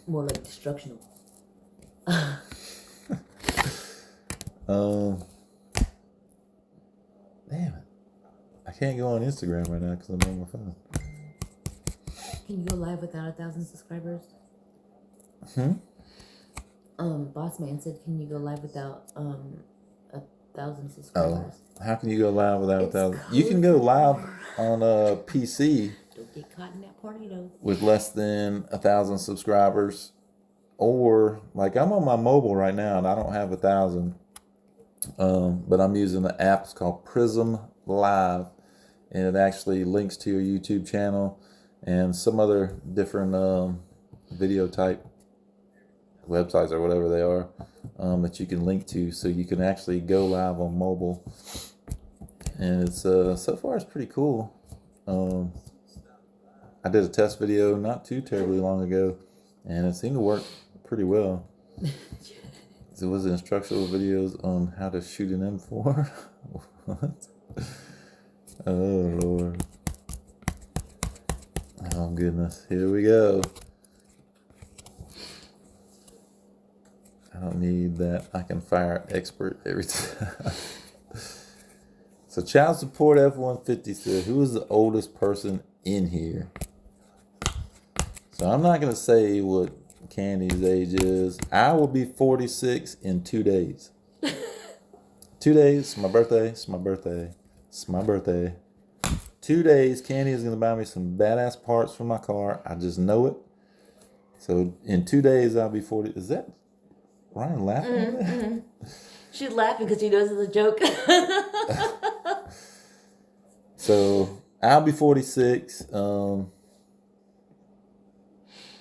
More like destructional. Damn it. I can't go on Instagram right now because I'm on my phone. Can you go live without 1,000 subscribers? Boss man said, can you go live without 1,000 subscribers? Oh, how can you go live without 1,000? You can go live on a PC. Don't get caught in that tornado. With less than 1,000 subscribers, or like I'm on my mobile right now and I don't have 1,000, but I'm using the app. It's called Prism Live, and it actually links to your YouTube channel and some other different video type websites or whatever they are that you can link to, so you can actually go live on mobile. And it's so far it's pretty cool. I did a test video not too terribly long ago, and it seemed to work pretty well. It was instructional videos on how to shoot an M4. What? Oh Lord. Oh goodness. Here we go. I don't need that. I can fire expert every time. So child support F-150 said, who is the oldest person in here? So I'm not going to say what Candy's age is. I will be 46 in 2 days. 2 days. It's my birthday. It's my birthday. It's my birthday. 2 days. Candy is going to buy me some badass parts for my car. I just know it. So in 2 days, I'll be 40. Is that Ryan laughing at that? She's laughing because she knows it's a joke. So I'll be 46.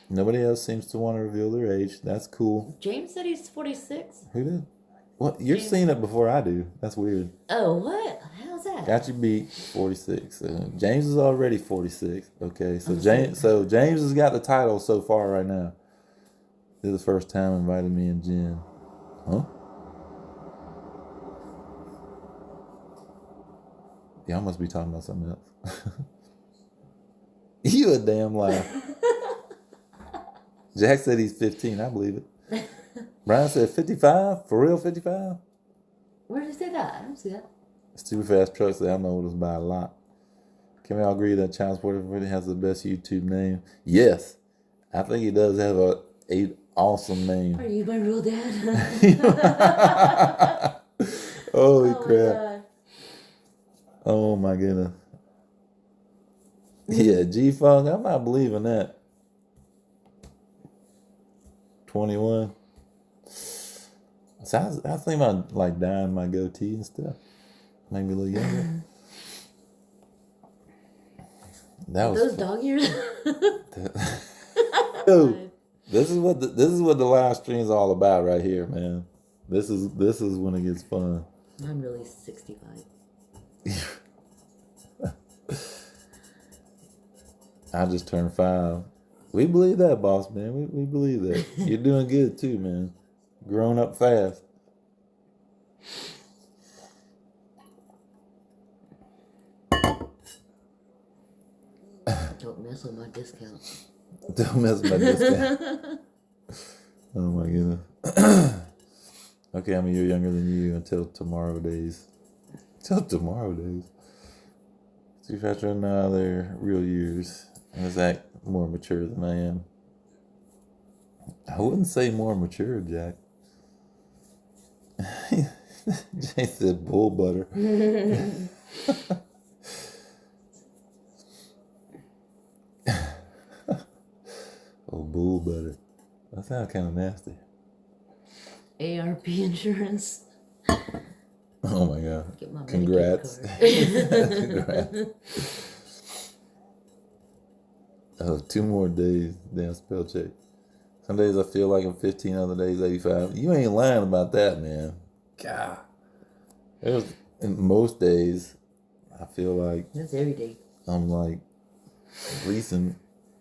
Nobody else seems to want to reveal their age. That's cool. James said he's 46. Who did? What? You're seeing it before I do. That's weird. Oh, what? How's that? Got you beat. 46. James is already 46. Okay, so James has got the title so far right now. This is the first time invited me and Jen. Huh? Y'all must be talking about something else. You a damn liar. Jack said he's 15. I believe it. Brian said 55. For real, 55? Where did he say that? I don't see that. Stupid Fast Truck said I'm the oldest by a lot. Can we all agree that Child Support really has the best YouTube name? Yes. I think he does have a awesome name. Are you my real dad? Holy crap. God. Oh my goodness. Yeah, G-Funk, I'm not believing that. 21. So I was thinking about like dyeing my goatee and stuff. Make me a little younger. That was Those dog ears? Dude, this is what the live stream is all about right here, man. This is when it gets fun. I'm really 65. I just turned 5. We believe that, boss man. We believe that. You're doing good too, man. Growing up fast. Don't mess with my discount. Don't mess with my discount. Oh my goodness. Okay, I'm a year younger than you until tomorrow days. Till tomorrow days. See, faster now they're real years. And is act more mature than I am. I wouldn't say more mature, Jack. Jay said bull butter. Oh, bull butter. That sounds kind of nasty. ARP insurance. Oh my God. Get my Congrats. Congrats. Oh, 2 more days. Damn spell check. Some days I feel like I'm 15, other days 85. You ain't lying about that, man. God. In most days, I feel like That's every day. I'm like, at least in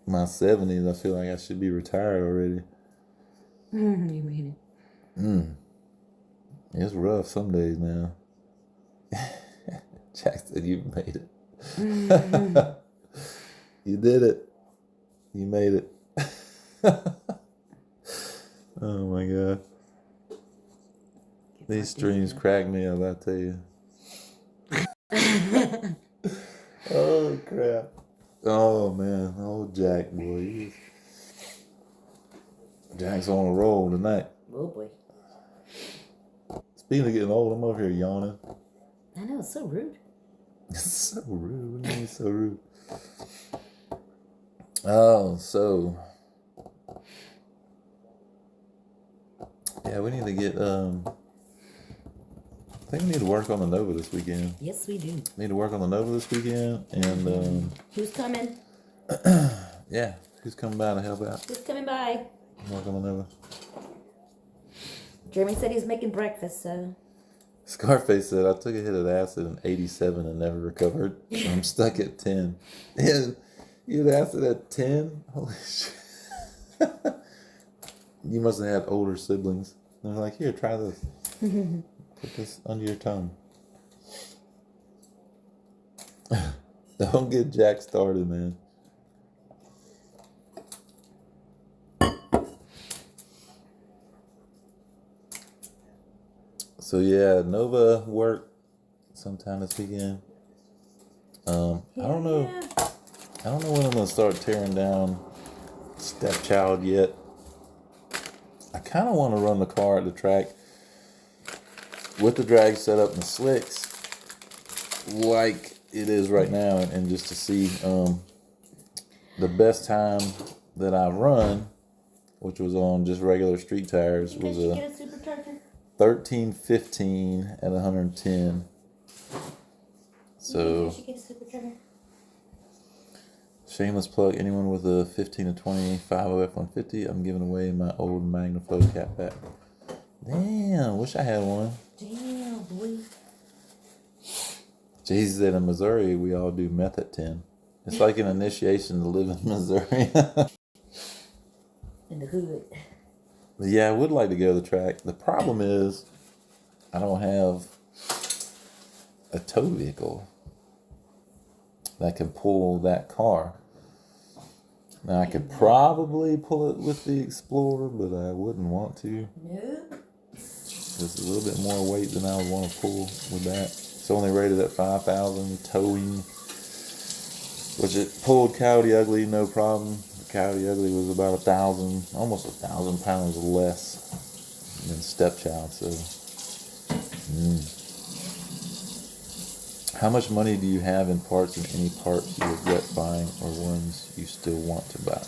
my 70s, I feel like I should be retired already. You made it. It's rough some days now. Jack said you made it. You did it. You made it. Oh my God. These streams crack me up, I tell you. Oh crap. Oh man. Oh Jack, boy. Jack's on a roll tonight. Oh boy. Speaking of getting old, I'm over here yawning. I know, it's so rude. It's so rude. What do you mean so rude? Oh, so yeah, we need to get I think we need to work on the Nova this weekend. Yes, we do. Need to work on the Nova this weekend, and Who's coming? yeah, who's coming by to help out? Who's coming by? Work on the Nova. Jeremy said he was making breakfast, so. Scarface said, I took a hit of acid in 87 and never recovered. So I'm stuck at 10. And you had acid at 10? Holy shit. You must have had older siblings. They're like, here, try this. Put this under your tongue. Don't get Jack started, man. So yeah, Nova work sometime this weekend. I don't know. I don't know when I'm gonna start tearing down Stepchild yet. I kind of want to run the car at the track with the drag set up and the slicks like it is right now, and just to see the best time that I run, which was on just regular street tires, was a 13:15 at 110. So shameless plug, anyone with a 15 to 20 50 F-150, I'm giving away my old Magnaflow catback. Damn, wish I had one. Damn, boy. Jesus said in Missouri, we all do meth at 10. It's like an initiation to live in Missouri. In the hood. Yeah, I would like to go to the track. The problem is, I don't have a tow vehicle that can pull that car. Now, I could probably pull it with the Explorer, but I wouldn't want to. No. It's a little bit more weight than I would want to pull with that. It's only rated at 5,000 towing, which it pulled Coyote Ugly, no problem. Coyote Ugly was about 1,000, almost 1,000 pounds less than Stepchild. So, How much money do you have in parts, and any parts you regret buying or ones you still want to buy?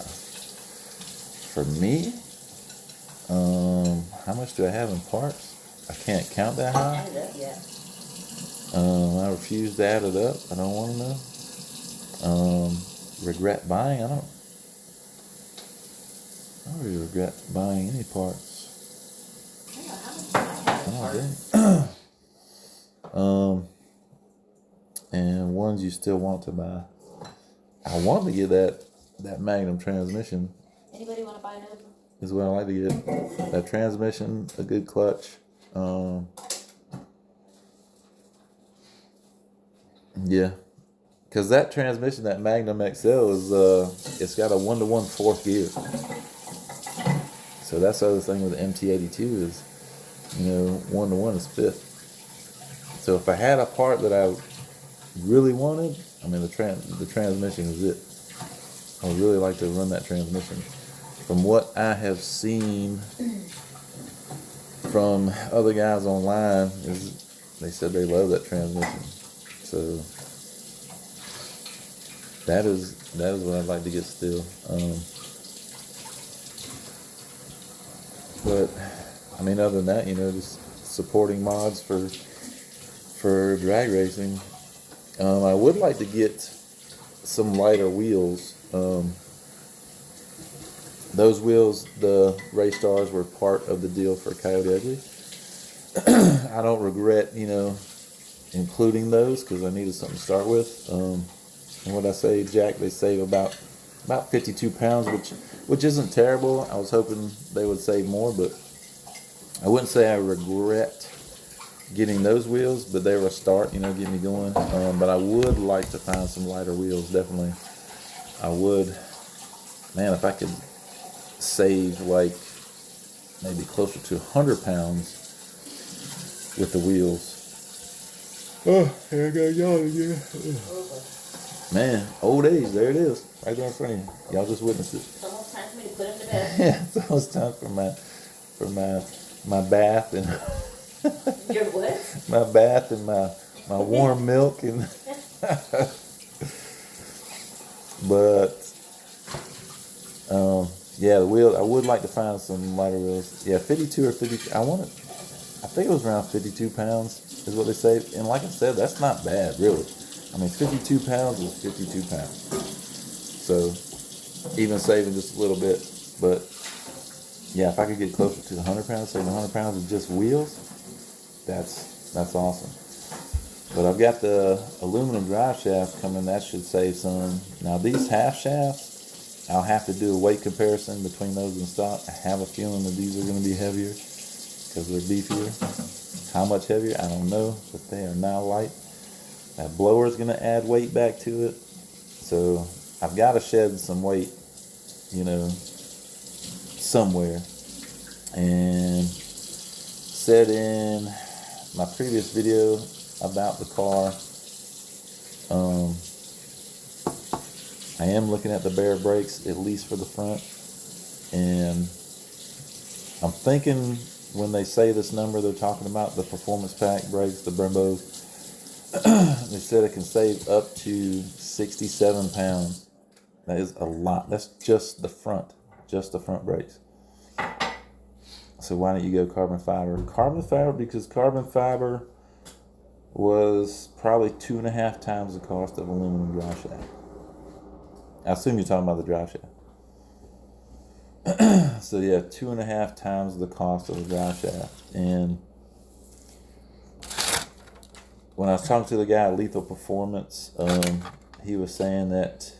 For me, how much do I have in parts? I can't count that high. Add it up, yeah. I refuse to add it up. I don't want to know. Regret buying? I don't really regret buying any parts. I don't know how much do I have in parts. And ones you still want to buy. I want to get that Magnum transmission. Anybody want to buy an Nova? Is what I like to get. That transmission, a good clutch. Yeah. Because that transmission, that Magnum XL, is it's got a 1-to-1 fourth gear. So that's the other thing with the MT82 is, 1-to-1 is fifth. So if I had a part that I really wanted, the transmission is it. I would really like to run that transmission. From what I have seen from other guys online, they said they love that transmission. So that is what I'd like to get still. But other than that, just supporting mods for drag racing. I would like to get some lighter wheels. Those wheels, the Race Stars, were part of the deal for Coyote Ugly. I don't regret, including those, because I needed something to start with. And what I say, Jack, they save about 52 pounds, which isn't terrible. I was hoping they would save more, but I wouldn't say I regret getting those wheels, but they were a start, get me going. But I would like to find some lighter wheels, definitely. I would. Man, if I could save maybe closer to 100 pounds with the wheels. Oh, here I go yawning again. Man, old age, there it is. Right there in front of you. Y'all just witnessed it. It's almost time for me to put him to bed. Yeah, it's almost time for my bath and Your what? my bath and my warm milk and but yeah, the wheel. I would like to find some lighter wheels. Yeah, 52 or 50. I think it was around 52 pounds is what they say. And like I said, that's not bad, really. I mean, 52 pounds is 52 pounds. So, even saving just a little bit. But, yeah, if I could get closer to 100 pounds, saving 100 pounds of just wheels, that's awesome. But I've got the aluminum drive shaft coming. That should save some. Now, these half shafts, I'll have to do a weight comparison between those and stock. I have a feeling that these are going to be heavier because they're beefier. How much heavier, I don't know, but they are now light. That blower is going to add weight back to it. So I've got to shed some weight, somewhere. And said in my previous video about the car, I am looking at the bare brakes, at least for the front. And I'm thinking when they say this number, they're talking about the performance pack brakes, the Brembos. They said it can save up to 67 pounds. That is a lot. That's just the front brakes. So why don't you go carbon fiber? Carbon fiber, because carbon fiber was probably 2.5 times the cost of aluminum drive shaft. I assume you're talking about the drive shaft. So yeah, 2.5 times the cost of the drive shaft. And when I was talking to the guy at Lethal Performance, he was saying that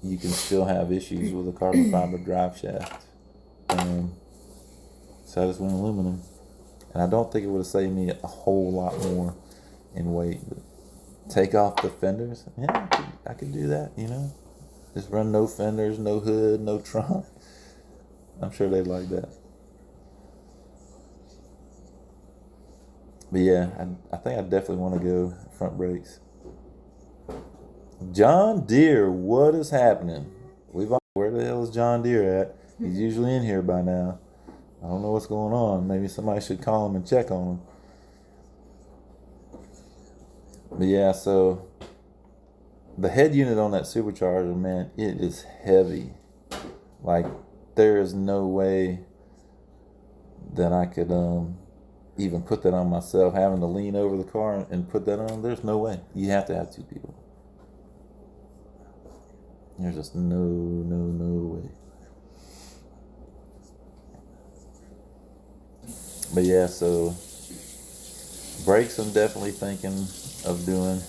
you can still have issues with a carbon fiber drive shaft. So I just went aluminum. And I don't think it would have saved me a whole lot more in weight. But take off the fenders. Yeah, I could do that, Just run no fenders, no hood, no trunk. I'm sure they'd like that. But yeah, I think I definitely want to go front brakes. John Deere, what is happening? Where the hell is John Deere at? He's usually in here by now. I don't know what's going on. Maybe somebody should call him and check on him. But yeah, so the head unit on that supercharger, man, it is heavy. Like, there is no way that I could even put that on myself. Having to lean over the car and put that on, there's no way. You have to have two people. There's just no way. But yeah, so brakes I'm definitely thinking of doing.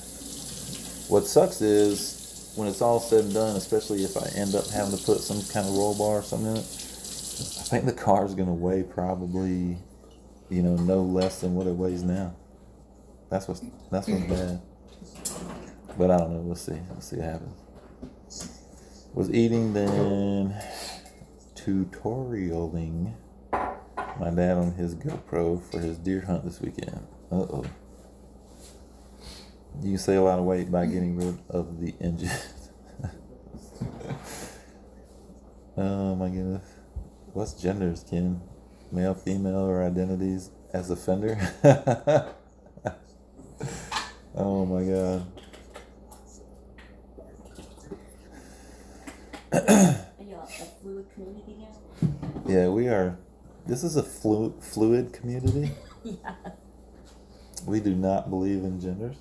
What sucks is when it's all said and done, especially if I end up having to put some kind of roll bar or something in it, I think the car is going to weigh probably, no less than what it weighs now. That's what's bad. But I don't know. We'll see. We'll see what happens. Was eating, then tutorialing my dad on his GoPro for his deer hunt this weekend. Uh-oh. You can save a lot of weight by getting rid of the engine. Oh my goodness. What's genders, Ken? Male, female, or identities as a fender? Oh my God. Are you a fluid community now? Yeah, we are. This is a fluid community. Yeah. We do not believe in genders.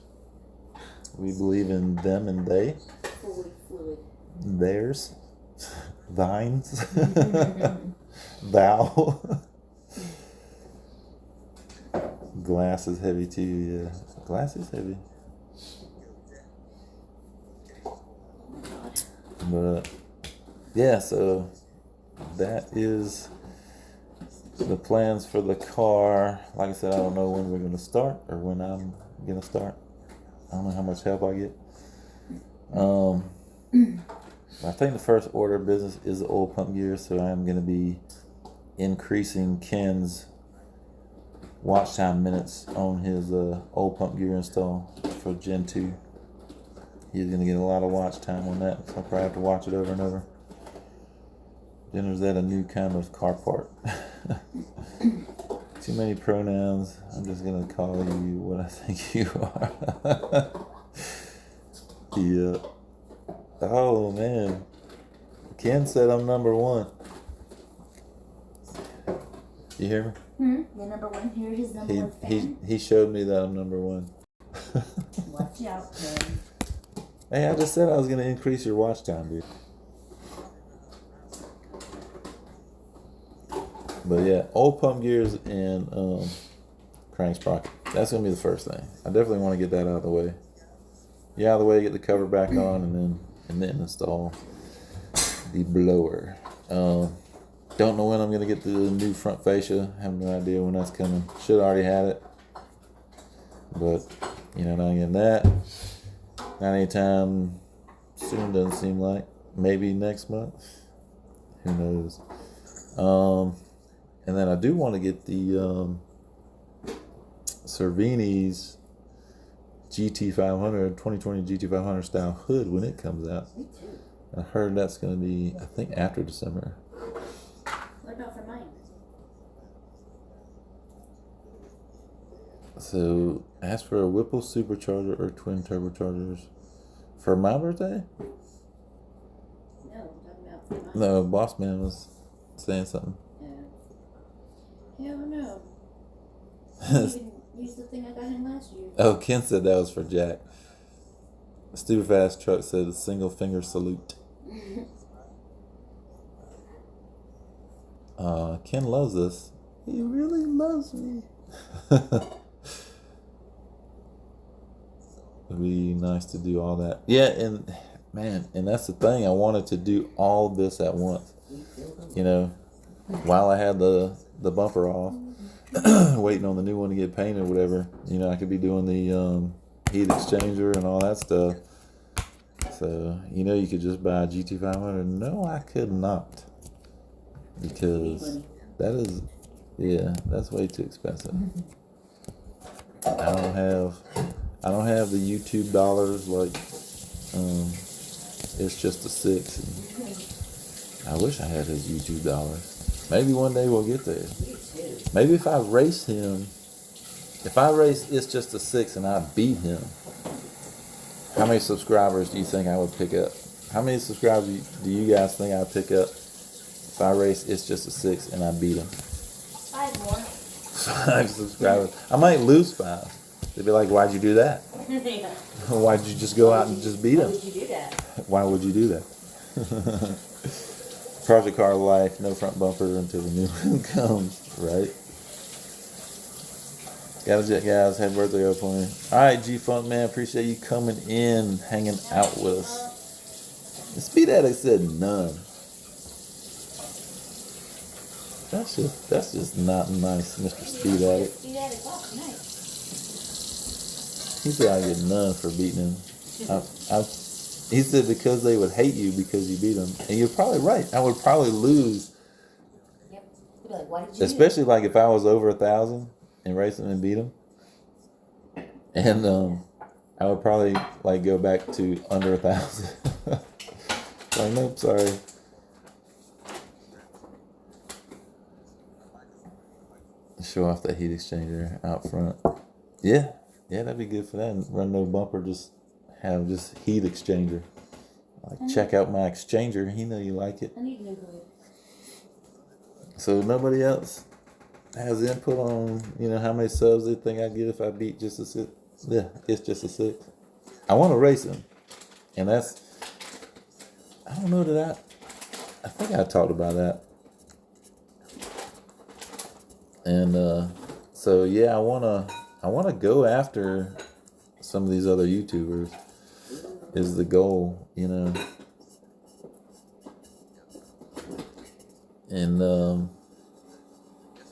We believe in them and they. Fully fluid. Theirs. Thines. Thou. Glass is heavy too, yeah. Glass is heavy. But yeah, so that is the plans for the car. Like I said, I don't know when we're going to start or when I'm going to start. I don't know how much help I get. I think the first order of business is the oil pump gear, so I am going to be increasing Ken's watch time minutes on his oil pump gear install for Gen 2. He's going to get a lot of watch time on that, so I'll probably have to watch it over and over. Then there's that a new kind of car part. Too many pronouns. I'm just going to call you what I think you are. Yeah. Oh, man. Ken said I'm number one. You hear me? The number one here, his number one fan. He showed me that I'm number one. Watch out, man. Hey, I just said I was gonna increase your watch time, dude. But yeah, old pump gears and crank sprocket. That's gonna be the first thing. I definitely want to get that out of the way. Yeah, out of the way, get the cover back on, and then install the blower. Don't know when I'm gonna get the new front fascia. Have no idea when that's coming. Should already had it, but not getting that. Not anytime soon. Doesn't seem like. Maybe next month. Who knows? And then I do want to get the Cervini's GT500 2020 GT500 style hood when it comes out. Me too. I heard that's going to be, I think, after December. What about for mine? So, ask for a Whipple supercharger or twin turbochargers for my birthday? No, I'm talking about for mine. No, Boss Man was saying something. Hell no. I didn't even use the thing I got him last year. Oh, Ken said that was for Jack. Stupid Fast Truck said a single finger salute. Ken loves us. He really loves me. It'd be nice to do all that. Yeah, and man, and that's the thing. I wanted to do all this at once. While I had the bumper off, waiting on the new one to get painted or whatever. I could be doing the heat exchanger and all that stuff. So, you could just buy a GT500. No, I could not. Because that's way too expensive. I don't have the YouTube dollars like it's just a six. And I wish I had his YouTube dollars. Maybe one day we'll get there. Maybe if I race It's Just a Six and I beat him, how many subscribers do you think I would pick up? How many subscribers do you guys think I'd pick up if I race It's Just a Six and I beat him? 5 more. 5 subscribers. I might lose 5. They'd be like, why'd you do that? Yeah. Why'd you just go out and just beat him? Why would you do that? Why would you do that? Project Car Life, no front bumper until the new one comes, right? Got a jet, guys. Happy birthday, Ponie. Alright, G-Funk, man. Appreciate you coming in, hanging out with us. The Speed Addict said none. That's just not nice, Mr. Speed Addict. Speed Addict off tonight. He said I get none for beating him. He said because they would hate you because you beat them. And you're probably right. I would probably lose. Yep. He'd be like, why did you Especially like if I was over 1,000 and race them and beat them. And I would probably like go back to under 1,000. Like, nope, sorry. Show off that heat exchanger out front. Yeah, that'd be good for that. And run no bumper, just have just heat exchanger. Like, check out my exchanger. He know you like it. I need new hood. So nobody else has input on, how many subs they think I'd get if I beat Just a Six. Yeah, It's Just a Six. I want to race him. And I don't know that I think I talked about that. And so yeah, I wanna go after some of these other YouTubers is the goal, And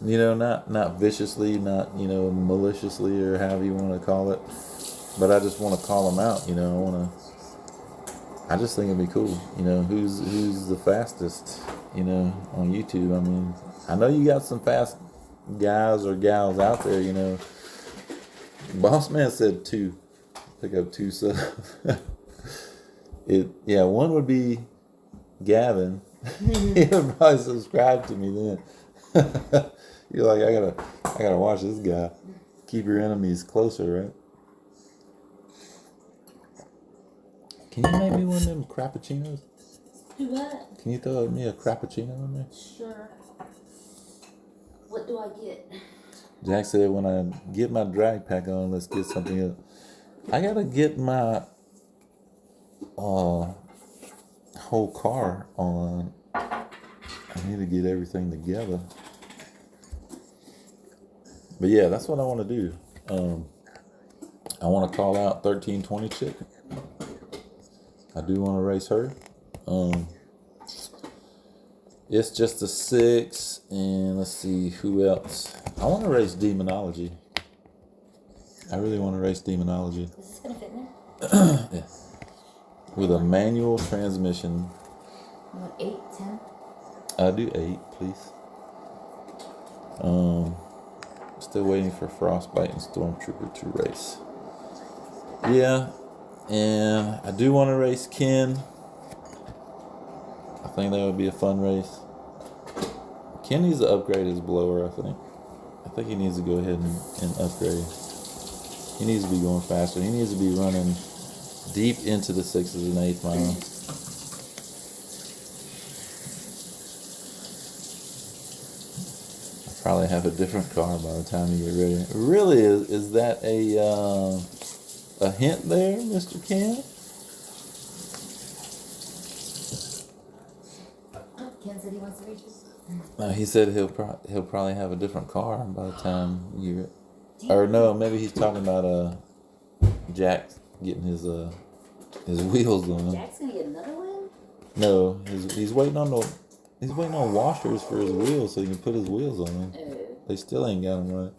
not viciously, not maliciously or however you want to call it, but I just want to call them out. I just think it'd be cool. Who's the fastest? On YouTube. I mean, I know you got some fast guys or gals out there. Boss Man said 2. Pick up 2 subs. One would be Gavin. He would probably subscribe to me then. You're like, I gotta watch this guy. Keep your enemies closer, right? Can you make me one of them crappuccinos? Do what? Can you throw me a crappuccino in there? Sure. What do I get? Jack said when I get my drag pack on, let's get something else. I gotta get my whole car on. I need to get everything together. But yeah, that's what I want to do. I want to call out 1320 chick. I do want to race her. It's just a 6, and let's see who else. I want to race Demonology. I really want to race Demonology. Is this gonna fit in there? Yeah. With a manual transmission. You want 8, 10? I do 8, please. Still waiting for Frostbite and Stormtrooper to race. Yeah, and I do want to race Ken. I think that would be a fun race. Ken needs to upgrade his blower, I think. I think he needs to go ahead and upgrade. He needs to be going faster. He needs to be running deep into the 6s and 8 miles. I'll probably have a different car by the time you get ready. Really, is that a hint there, Mr. Ken? Ken said he wants to race this. He said he'll probably have a different car by the time you. Or no, maybe he's talking about Jack getting his wheels on. Jack's gonna get another one? No, he's waiting on washers for his wheels so he can put his wheels on them. They still ain't got them right.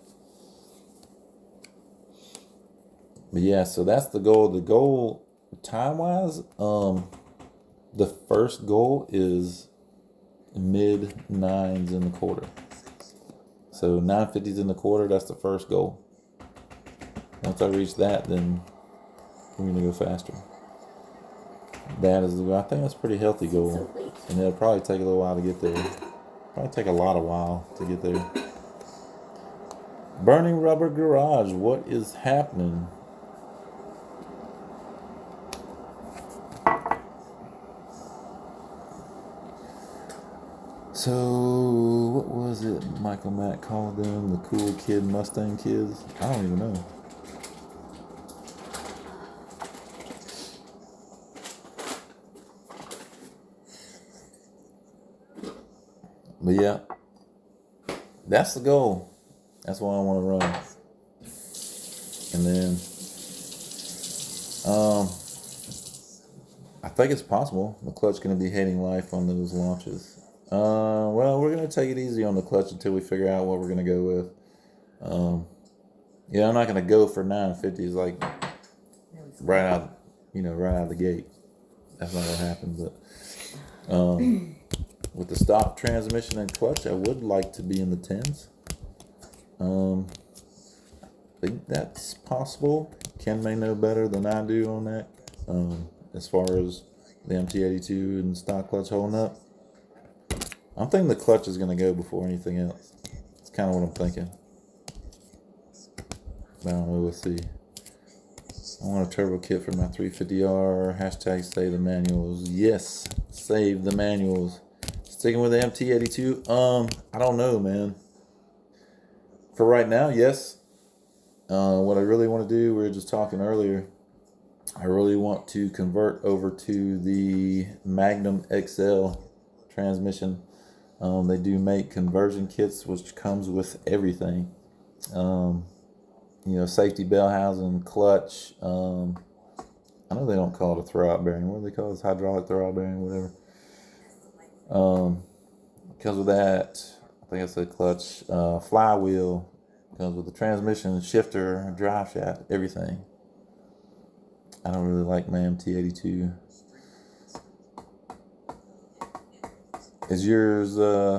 But yeah, so that's the goal. The goal time wise, the first goal is mid 9s in the quarter. So 950s in the quarter, that's the first goal. Once I reach that, then we're gonna go faster. That is the goal. I think that's a pretty healthy goal. And it'll probably take a little while to get there. Probably take a lot of while to get there. Burning Rubber Garage, what is happening? So, what was it Michael Mack called them? The cool kid Mustang kids? I don't even know. But yeah, that's the goal. That's what I want to run. And then, I think it's possible the clutch going to be hating life on those launches. Well, we're going to take it easy on the clutch until we figure out what we're going to go with. Yeah, I'm not going to go for 950s like right out of the gate. That's not going to happen. But with the stock transmission and clutch, I would like to be in the 10s. I think that's possible. Ken may know better than I do on that. As far as the MT82 and stock clutch holding up. I'm thinking the clutch is going to go before anything else. It's kind of what I'm thinking. But I don't know, we'll see. I want a turbo kit for my 350R. Hashtag save the manuals. Yes, save the manuals. Sticking with the MT82. I don't know, man. For right now, yes. What I really want to do, we were just talking earlier, I really want to convert over to the Magnum XL transmission. They do make conversion kits, which comes with everything. Safety bell housing, clutch. I know they don't call it a throwout bearing. What do they call it? Hydraulic throwout bearing, whatever. Because of that, I think it's a clutch, flywheel. Comes with the transmission, shifter, drive shaft, everything. I don't really like my MT82. Is yours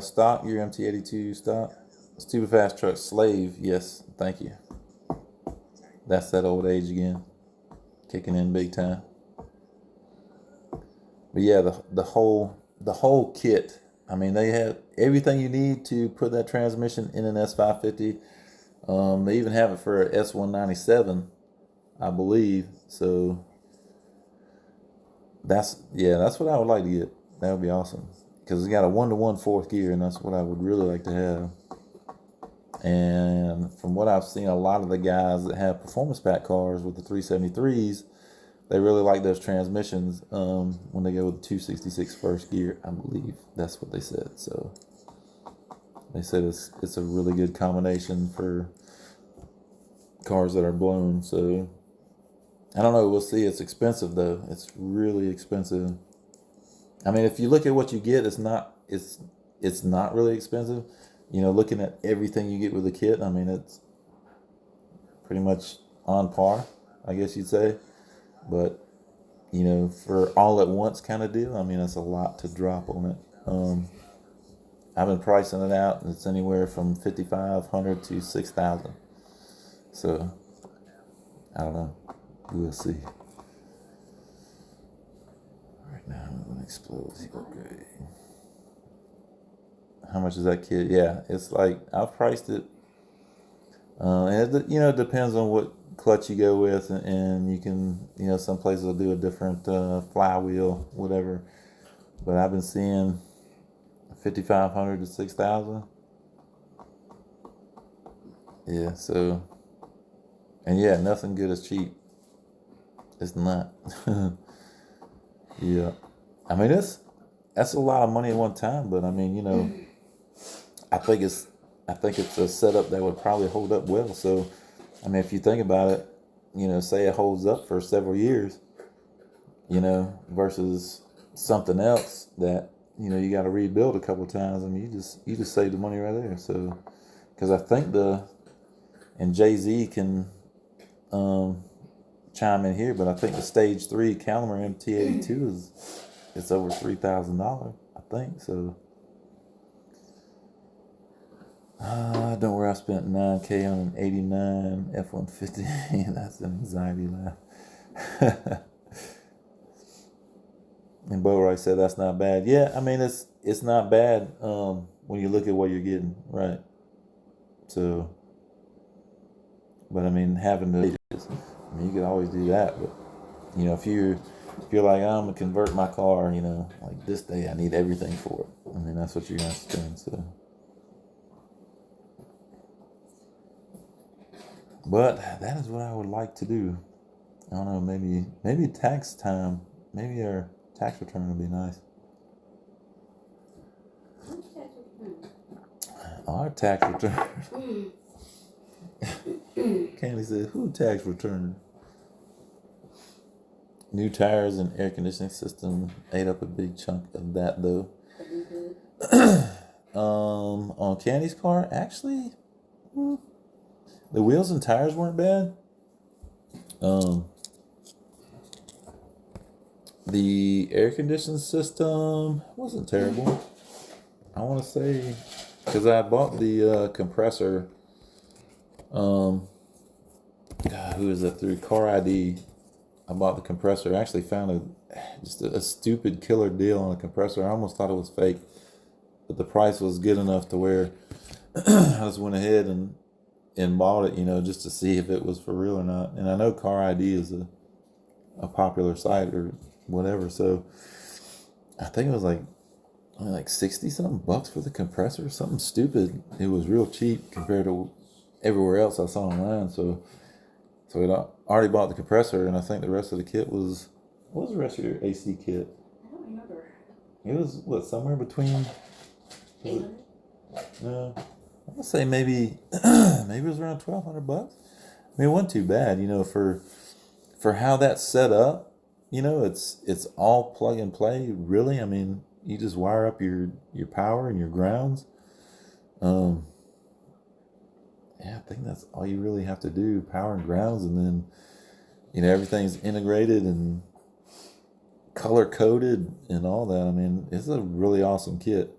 stock? Your MT82 stock? Stupid Fast Truck Slave. Yes, thank you. That's that old age again, kicking in big time. But yeah, the whole kit. I mean, they have everything you need to put that transmission in an S550. They even have it for an S197, I believe. So that's what I would like to get. That would be awesome because it's got a 1-to-1 fourth gear, and that's what I would really like to have. And from what I've seen, a lot of the guys that have performance pack cars with the 373s, they really like those transmissions when they go with the 266 first gear. I believe that's what they said. So they said it's a really good combination for cars that are blown. So I don't know. We'll see. It's expensive though. It's really expensive. I mean, if you look at what you get, it's not really expensive. You know, looking at everything you get with the kit, I mean, it's pretty much on par, I guess you'd say. But, you know, for all at once kind of deal, I mean, that's a lot to drop on it. I've been pricing it out, and it's anywhere from $5,500 to $6,000. So, I don't know. We'll see. Right now, I'm going to explode. Okay. How much is that kit? Yeah, it's like, I've priced it. And it, you know, it depends on what clutch you go with, and you can, you know, some places will do a different flywheel, whatever. But I've been seeing $5,500 to $6,000. Yeah, so, and yeah, nothing good is cheap. It's not. Yeah, I mean, that's a lot of money at one time, but I mean, you know, I think it's a setup that would probably hold up well. So, I mean, if you think about it, you know, say it holds up for several years, you know, versus something else that, you know, you got to rebuild a couple of times. I mean, you just save the money right there. So, because I think and Jay-Z can chime in here, but I think the Stage 3 Calamar MT82 it's over $3,000, I think. So, don't worry, I spent $9,000 on an '89 F-150. That's an anxiety laugh. And Bo Wright said that's not bad. Yeah, I mean, it's not bad when you look at what you're getting, right? So, but I mean, having to, I mean, you could always do that, but you know, if you're like, I'm gonna convert my car, you know, like this day I need everything for it. I mean, that's what you're gonna spend. So, but that is what I would like to do. I don't know, maybe tax time, maybe our tax return would be nice. Our tax return. Candy said, who tax return? New tires and air conditioning system ate up a big chunk of that though. On Candy's car, actually, the wheels and tires weren't bad. The air conditioning system wasn't terrible. I want to say, because I bought the compressor. Who is that through Car ID? I bought the compressor. I actually found just a stupid killer deal on a compressor. I almost thought it was fake, but the price was good enough to where I just went ahead and bought it, you know, just to see if it was for real or not. And I know Car ID is a popular site or whatever, so I think it was like 60 something bucks for the compressor, something stupid. It was real cheap compared to everywhere else I saw online. So it already bought the compressor, and I think the rest of the kit was, what was the rest of your AC kit? I don't remember. It was what, somewhere between 800? No, I'm gonna say maybe it was around $1,200. I mean, it wasn't too bad, you know, for how that's set up. You know, it's all plug and play, really. I mean, you just wire up your power and your grounds. Yeah, I think that's all you really have to do, power and grounds, and then, you know, everything's integrated and color coded and all that. I mean, it's a really awesome kit.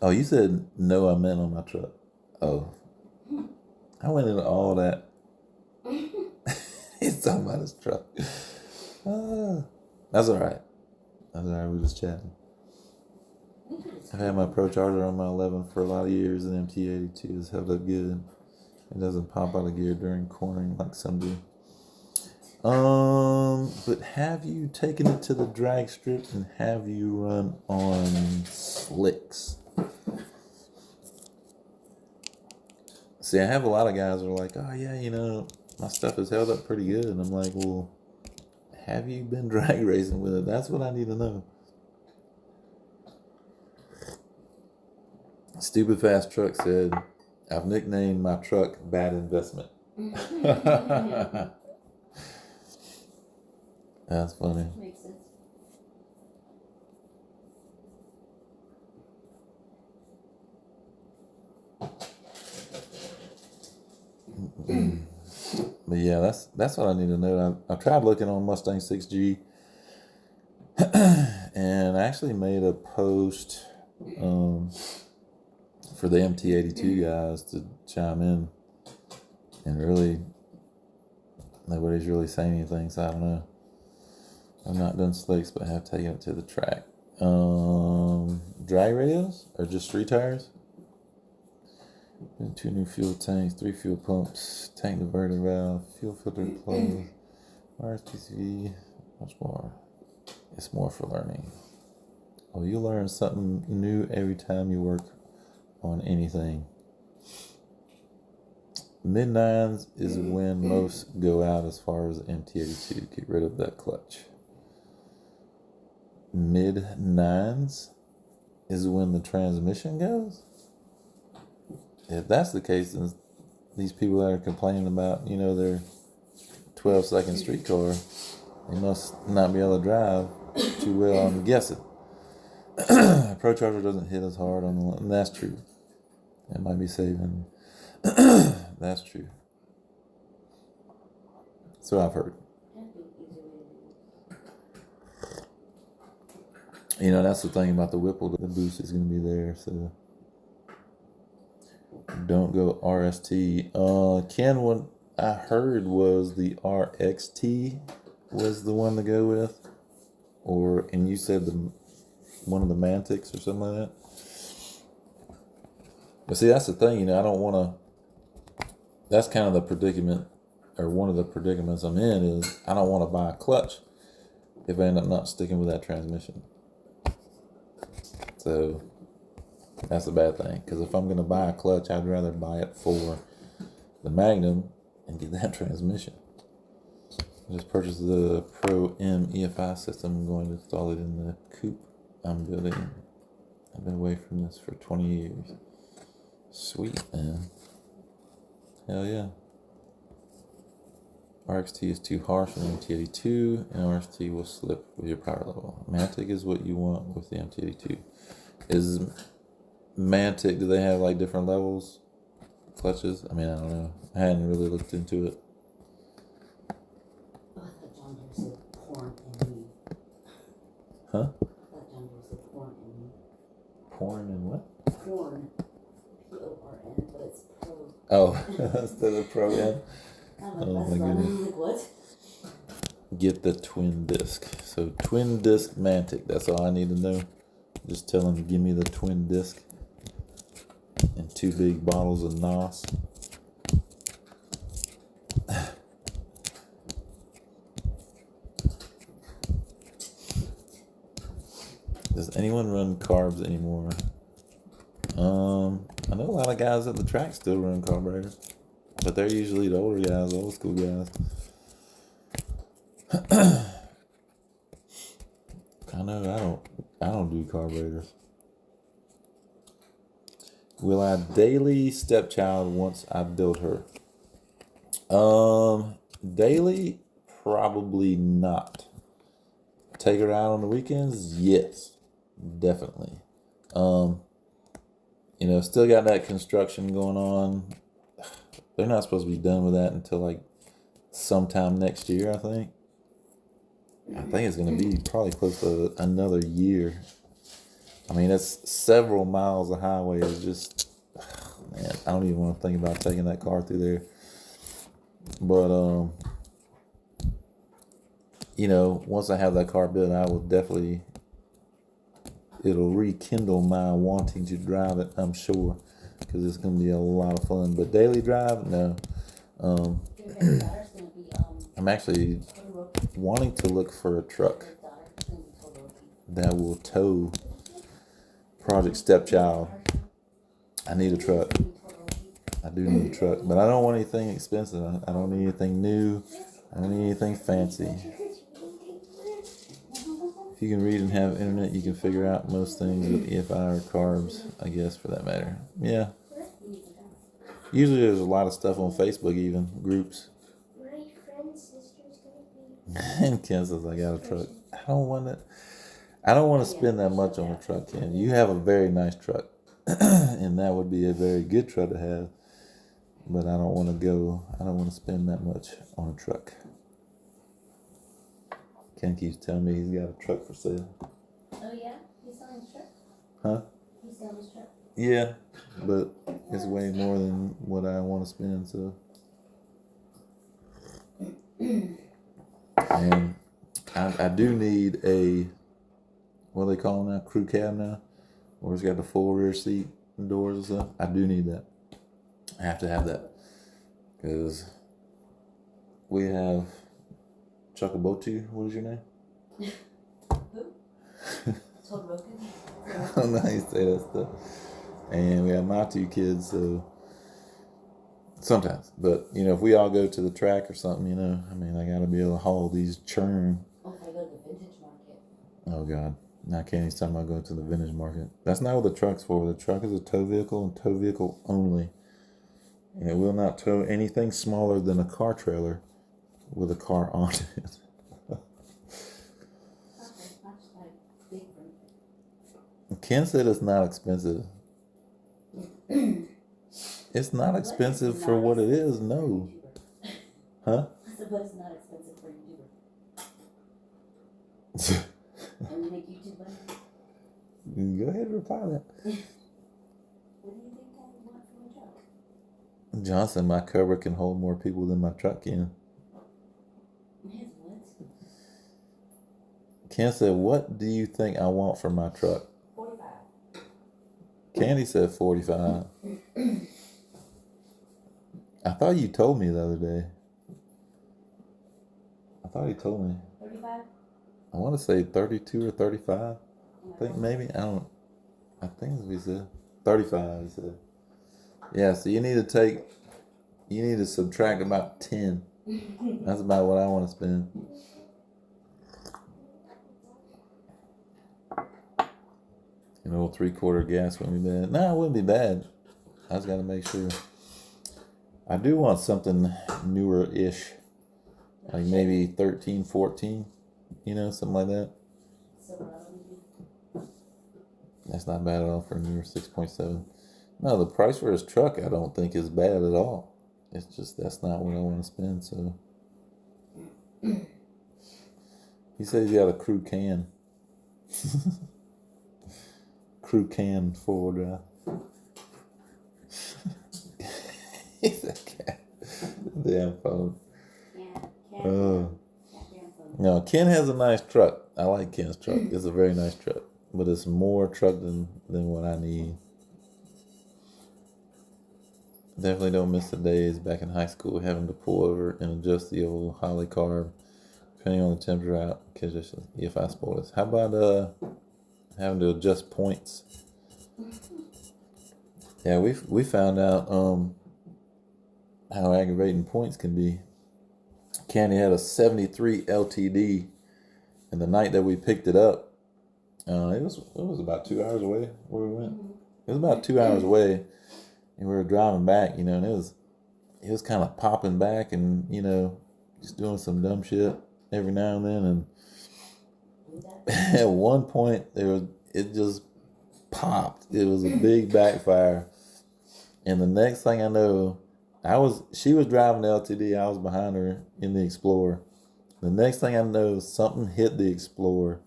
Oh, you said no, I meant on my truck. Oh, I went into all that. He's talking about his truck. That's all right. That's all right. We was chatting. I've had my Pro Charger on my 11 for a lot of years, and MT82 has held up good. It doesn't pop out of gear during cornering like some do. But have you taken it to the drag strip, and have you run on slicks? See, I have a lot of guys that are like, oh yeah, my stuff has held up pretty good. And I'm like, well, have you been drag racing with it? That's what I need to know. Stupid Fast Truck said, I've nicknamed my truck Bad Investment. That's funny. Makes sense. But yeah, that's what I need to know. I tried looking on Mustang 6G, and I actually made a post for the MT82 guys to chime in, and really nobody's really saying anything, so I don't know. I've not done slicks, but I have taken it to the track. Drag radios or just street tires? 2 new fuel tanks, 3 fuel pumps, tank diverter valve, fuel filter closed, RSPCV, much more. It's more for learning. Oh, you learn something new every time you work on anything. Mid-9s is when most go out as far as MT82. Get rid of that clutch. Mid-9s is when the transmission goes? If that's the case, then these people that are complaining about, their 12-second street car, they must not be able to drive too well, I'm guessing. Pro Charger doesn't hit as hard on the line. That's true. It might be saving. That's true. So I've heard. That's the thing about the Whipple. The boost is going to be there, so don't go RST. Ken, what I heard was the RXT was the one to go with, and you said one of the Mantics or something like that. But see, that's the thing. I don't want to. That's kind of the predicament, or one of the predicaments I'm in is I don't want to buy a clutch if I end up not sticking with that transmission. So that's a bad thing, because if I'm going to buy a clutch, I'd rather buy it for the Magnum and get that transmission. I just purchased the Pro M EFI system. I'm going to install it in the coupe I'm building. I've been away from this for 20 years. Sweet, man. Hell yeah. RXT is too harsh on the MT82, and RXT will slip with your power level. Mantic is what you want with the MT82. Is Mantic, do they have like different levels? Clutches? I mean, I don't know. I hadn't really looked into it. Oh, I thought John Deere said porn in me. Huh? I thought John Deere said porn in me. Porn and what? Porn. P-O-R-N, but it's pro. Oh, instead of Pro M? Oh my goodness. I'm like, what? Get the twin disc. So twin disc Mantic. That's all I need to know. Just tell them, give me the twin disc and 2 big bottles of NOS. Does anyone run carbs anymore? I know a lot of guys at the track still run carburetors, but they're usually the older guys, old school guys. I know I don't do carburetors. Will I daily stepchild once I build her? Daily, probably not. Take her out on the weekends? Yes, definitely. Still got that construction going on. They're not supposed to be done with that until like sometime next year, I think. I think it's going to be probably close to another year. I mean, it's several miles of highway. It's just, man, I don't even want to think about taking that car through there. But, once I have that car built, I will definitely, it'll rekindle my wanting to drive it, I'm sure, because it's going to be a lot of fun. But daily drive, no. I'm actually wanting to look for a truck that will tow Project Stepchild. I need a truck. I do need a truck, but I don't want anything expensive. I don't need anything new. I don't need anything fancy. If you can read and have internet, you can figure out most things with EFI or carbs, I guess, for that matter. Yeah. Usually there's a lot of stuff on Facebook, even groups. My friend's sister's gonna be. And Ken says, I got a truck. I don't want it. I don't want to spend that much on a truck, Ken. You have a very nice truck. And that would be a very good truck to have. But I don't want to spend that much on a truck. Ken keeps telling me he's got a truck for sale. Oh yeah? He's selling his truck? Huh? He's selling his truck? Yeah, but it's way more than what I want to spend, so. And I do need a, what do they call them now? Crew cab now? Where it's got the full rear seat and doors and stuff. I do need that. I have to have that. Because we have Chuckabotu. What is your name? Who? Todoroki? I don't know how you say that stuff. And we have my two kids, so sometimes. But, if we all go to the track or something, I got to be able to haul these churn. Oh, if I go to the vintage market. Oh, God. Now Kenny's talking about going to the vintage market. That's not what the truck's for. The truck is a tow vehicle and tow vehicle only. And it will not tow anything smaller than a car trailer with a car on it. Okay, that's like big for Ken said it's not expensive. It's not expensive for what it is, no. Huh? I said, but it's not expensive for a YouTuber. And you make YouTube money? Go ahead and reply to that. What do you think I would want from a truck? Johnson, my Cobra can hold more people than my truck can. His what? Ken said, what do you think I want from my truck? 45. Candy said 45. I thought you told me the other day. I thought he told me. 35? I want to say 32 or 35. I think maybe. I think we said 35, he said. Yeah, so you need to subtract about 10. That's about what I want to spend. An old 3/4 gas wouldn't be bad. No, it wouldn't be bad. I just got to make sure. I do want something newer-ish. Like maybe 13, 14. Something like that. That's not bad at all for a newer 6.7. No, the price for his truck I don't think is bad at all. It's just that's not what I want to spend, so. He said he's got a crew can. Crew can 4-wheel drive. He's a cat. Damn phone. Yeah, No, Ken has a nice truck. I like Ken's truck. It's a very nice truck. But it's more truck than what I need. Definitely don't miss the days back in high school having to pull over and adjust the old Holly carb depending on the temperature out because if I spoil this. How about having to adjust points? Yeah, we found out how aggravating points can be. Candy had a 73 LTD, and the night that we picked it up, it was about 2 hours away where we went. It was about 2 hours away, and we were driving back, and it was kind of popping back, and just doing some dumb shit every now and then, and at one point it just popped. It was a big backfire, and the next thing I know, she was driving the LTD, I was behind her in the Explorer. The next thing I know, something hit the Explorer.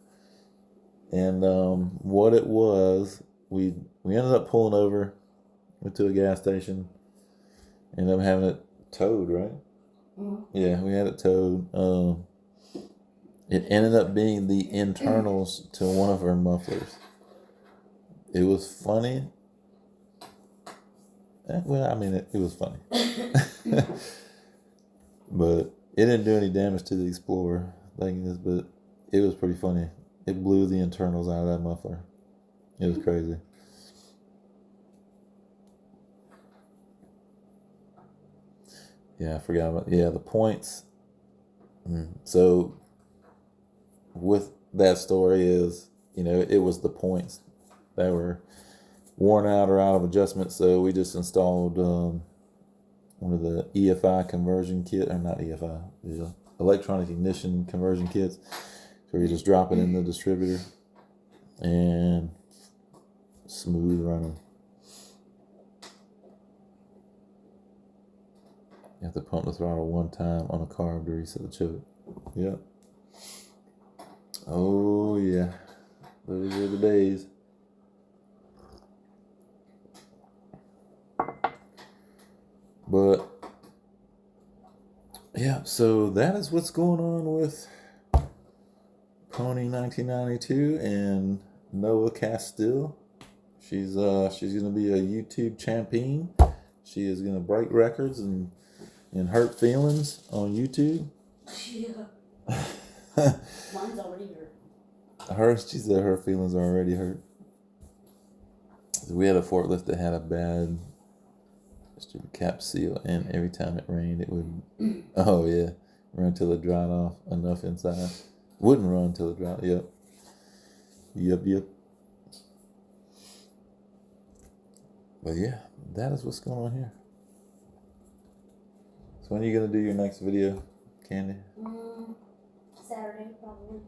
And what it was, we ended up pulling over, went to a gas station, ended up having it towed, right? Mm-hmm. Yeah, we had it towed. It ended up being the internals to one of her mufflers. It was funny. Well, it was funny. But it didn't do any damage to the Explorer, but it was pretty funny. It blew the internals out of that muffler. It was crazy. Yeah, I forgot about the points. So with that story is, it was the points that were worn out or out of adjustment. So we just installed one of the EFI conversion kit, or not EFI, the electronic ignition conversion kits. So you just drop it in the distributor and smooth running. You have to pump the throttle one time on a carb to reset the choke. Yep. Oh yeah, those are the days. But yeah, so that is what's going on with ponie1992 and Noah Castile. She's gonna be a YouTube champion. She is gonna break records and hurt feelings on YouTube. Yeah. Mine's already hurt. She said her feelings are already hurt. We had a forklift that had a bad cap seal, and every time it rained, it would, run until it dried off enough inside. Wouldn't run until it dried. Yep. But yeah, that is what's going on here. So when are you gonna do your next video, Candy? Saturday, probably.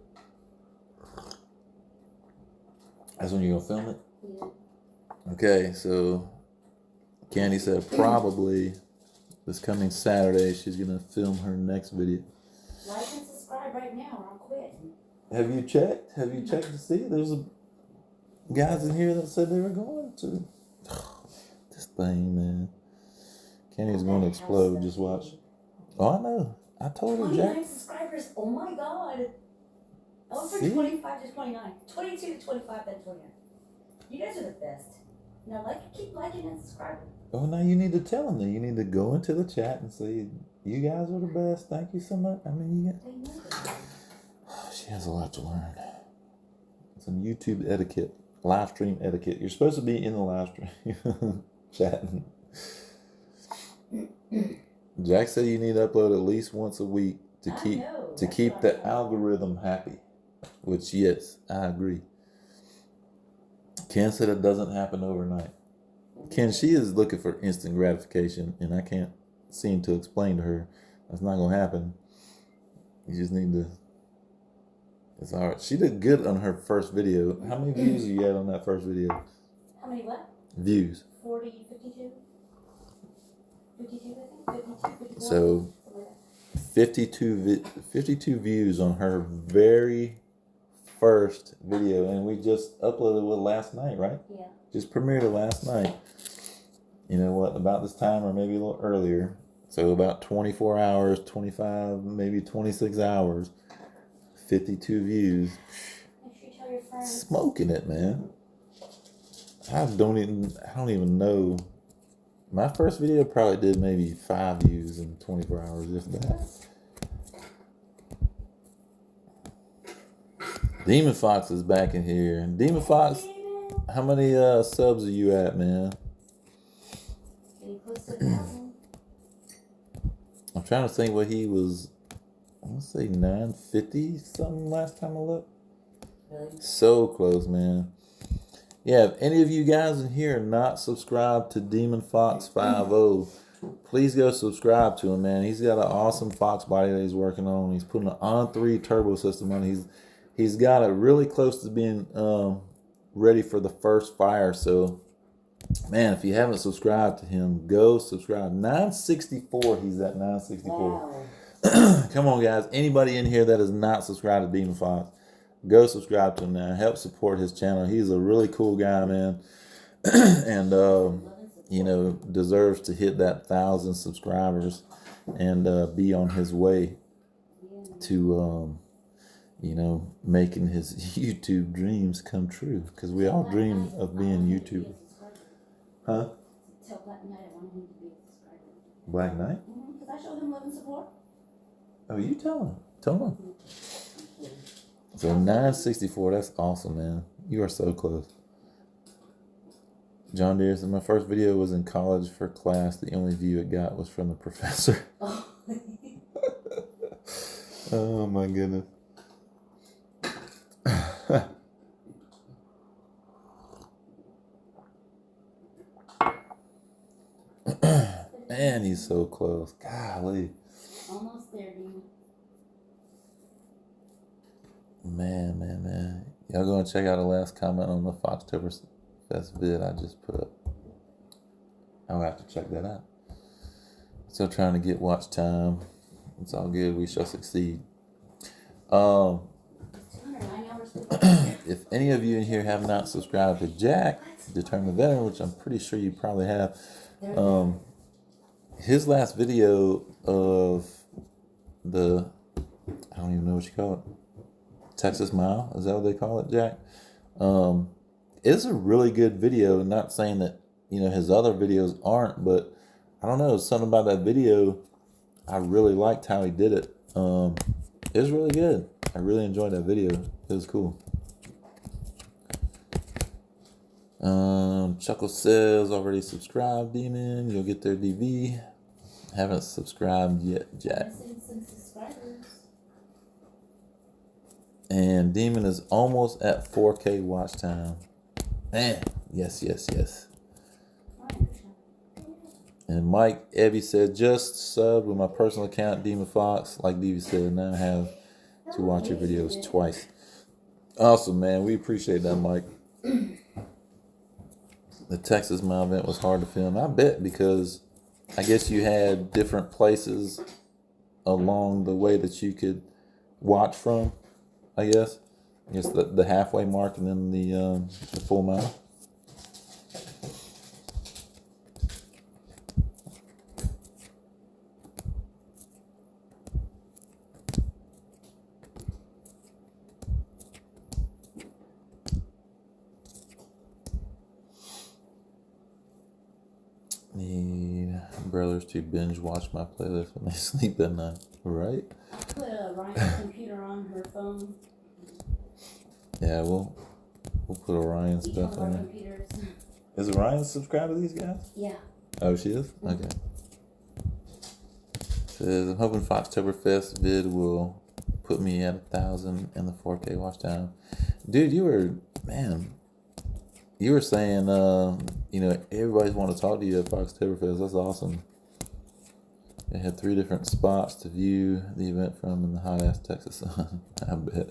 That's when you're gonna film it? Yeah. Okay, so Candy said probably this coming Saturday she's gonna film her next video. Like and subscribe right now or I'll quit. Have you checked? Have you checked to see? There's guys in here that said they were going to. This thing, man. Candy's going to explode. Just watch. Oh, I know. I told her, Jack. 29 subscribers. Oh my God. I went from See? 25 to 29. 22 to 25, then 29. You guys are the best. Now, keep liking and subscribing. Oh, now you need to tell them that. You need to go into the chat and say, you guys are the best. Thank you so much. I mean, you got... She has a lot to learn. Some YouTube etiquette. Live stream etiquette. You're supposed to be in the live stream. Chatting. Jack said you need to upload at least once a week to keep the algorithm happy. Which, yes, I agree. Ken said it doesn't happen overnight. Ken, she is looking for instant gratification, and I can't seem to explain to her that's not gonna happen. You just need to. It's all right. She did good on her first video. How many views you had on that first video? How many what? Views. 40, 52? 52, I think? 52, 51? So, 52 views on her very first video, and we just uploaded it last night, right? Yeah. Just premiered it last night. You know what? About this time, or maybe a little earlier. So about 24 hours, 25, maybe 26 hours. 52 views. Make sure you tell your friends. Smoking it, man. I don't even know. My first video probably did maybe 5 views in 24 hours, if that. Demon Fox is back in here. Demon Fox, how many subs are you at, man? Getting close to 1,000. I'm trying to think what he was. I want to say 950 something last time I looked. Really? So close, man. Yeah, if any of you guys in here are not subscribed to Demon Fox 50, please go subscribe to him, man. He's got an awesome Fox body that he's working on. He's putting an on-3 turbo system on it. He's got it really close to being ready for the first fire. So, man, if you haven't subscribed to him, go subscribe. 964, he's at 964. Wow. Come on, guys. Anybody in here that is not subscribed to Demon Fox, go subscribe to him now. Help support his channel. He's a really cool guy, man. And, deserves to hit that 1,000 subscribers and be on his way to, making his YouTube dreams come true. Because we all dream of being YouTubers. Huh? Tell Black Knight I want him to be a subscriber. Black Knight? Because I showed him love and support. Oh, you tell him. Tell him. So 964, that's awesome, man. You are so close. John Deere said, my first video was in college for class. The only view it got was from the professor. Oh. Oh my goodness. Man, he's so close. Golly. Almost there, dude. Man. Y'all go and check out the last comment on the Foxtober Fest vid I just put up. I'll have to check that out. Still trying to get watch time. It's all good. We shall succeed. 209 hours. If any of you in here have not subscribed to Jack, Determined Veteran, which I'm pretty sure you probably have, his last video of the, I don't even know what you call it, Texas Mile, is that what they call it, Jack? It's a really good video. Not saying that, his other videos aren't, but I don't know, something about that video, I really liked how he did it. It was really good. I really enjoyed that video. It was cool. Chuckle says, already subscribed, Demon. You'll get their DV. Haven't subscribed yet, Jack. Missing some subscribers. And Demon is almost at 4K watch time. Man, yes. And Mike Evie said, just sub with my personal account, Demon Fox. Like Devie said, now I have to watch your videos twice. Awesome, man. We appreciate that, Mike. The Texas Mile event was hard to film. I bet, because I guess you had different places along the way that you could watch from, I guess. The halfway mark and then the full mile. Need brothers to binge watch my playlist when they sleep at night, right? Put Ryan's computer on her phone. Yeah, we'll put Orion's Each stuff one of our on. computers. Is Orion subscribed to these guys? Yeah. Oh, she is? Okay. Says, I'm hoping Foxtoberfest vid will put me at 1,000 in the 4K watch time. Dude, you were saying, everybody's want to talk to you at Foxtoberfest. That's awesome. They had 3 different spots to view the event from in the hot-ass Texas sun. I bet.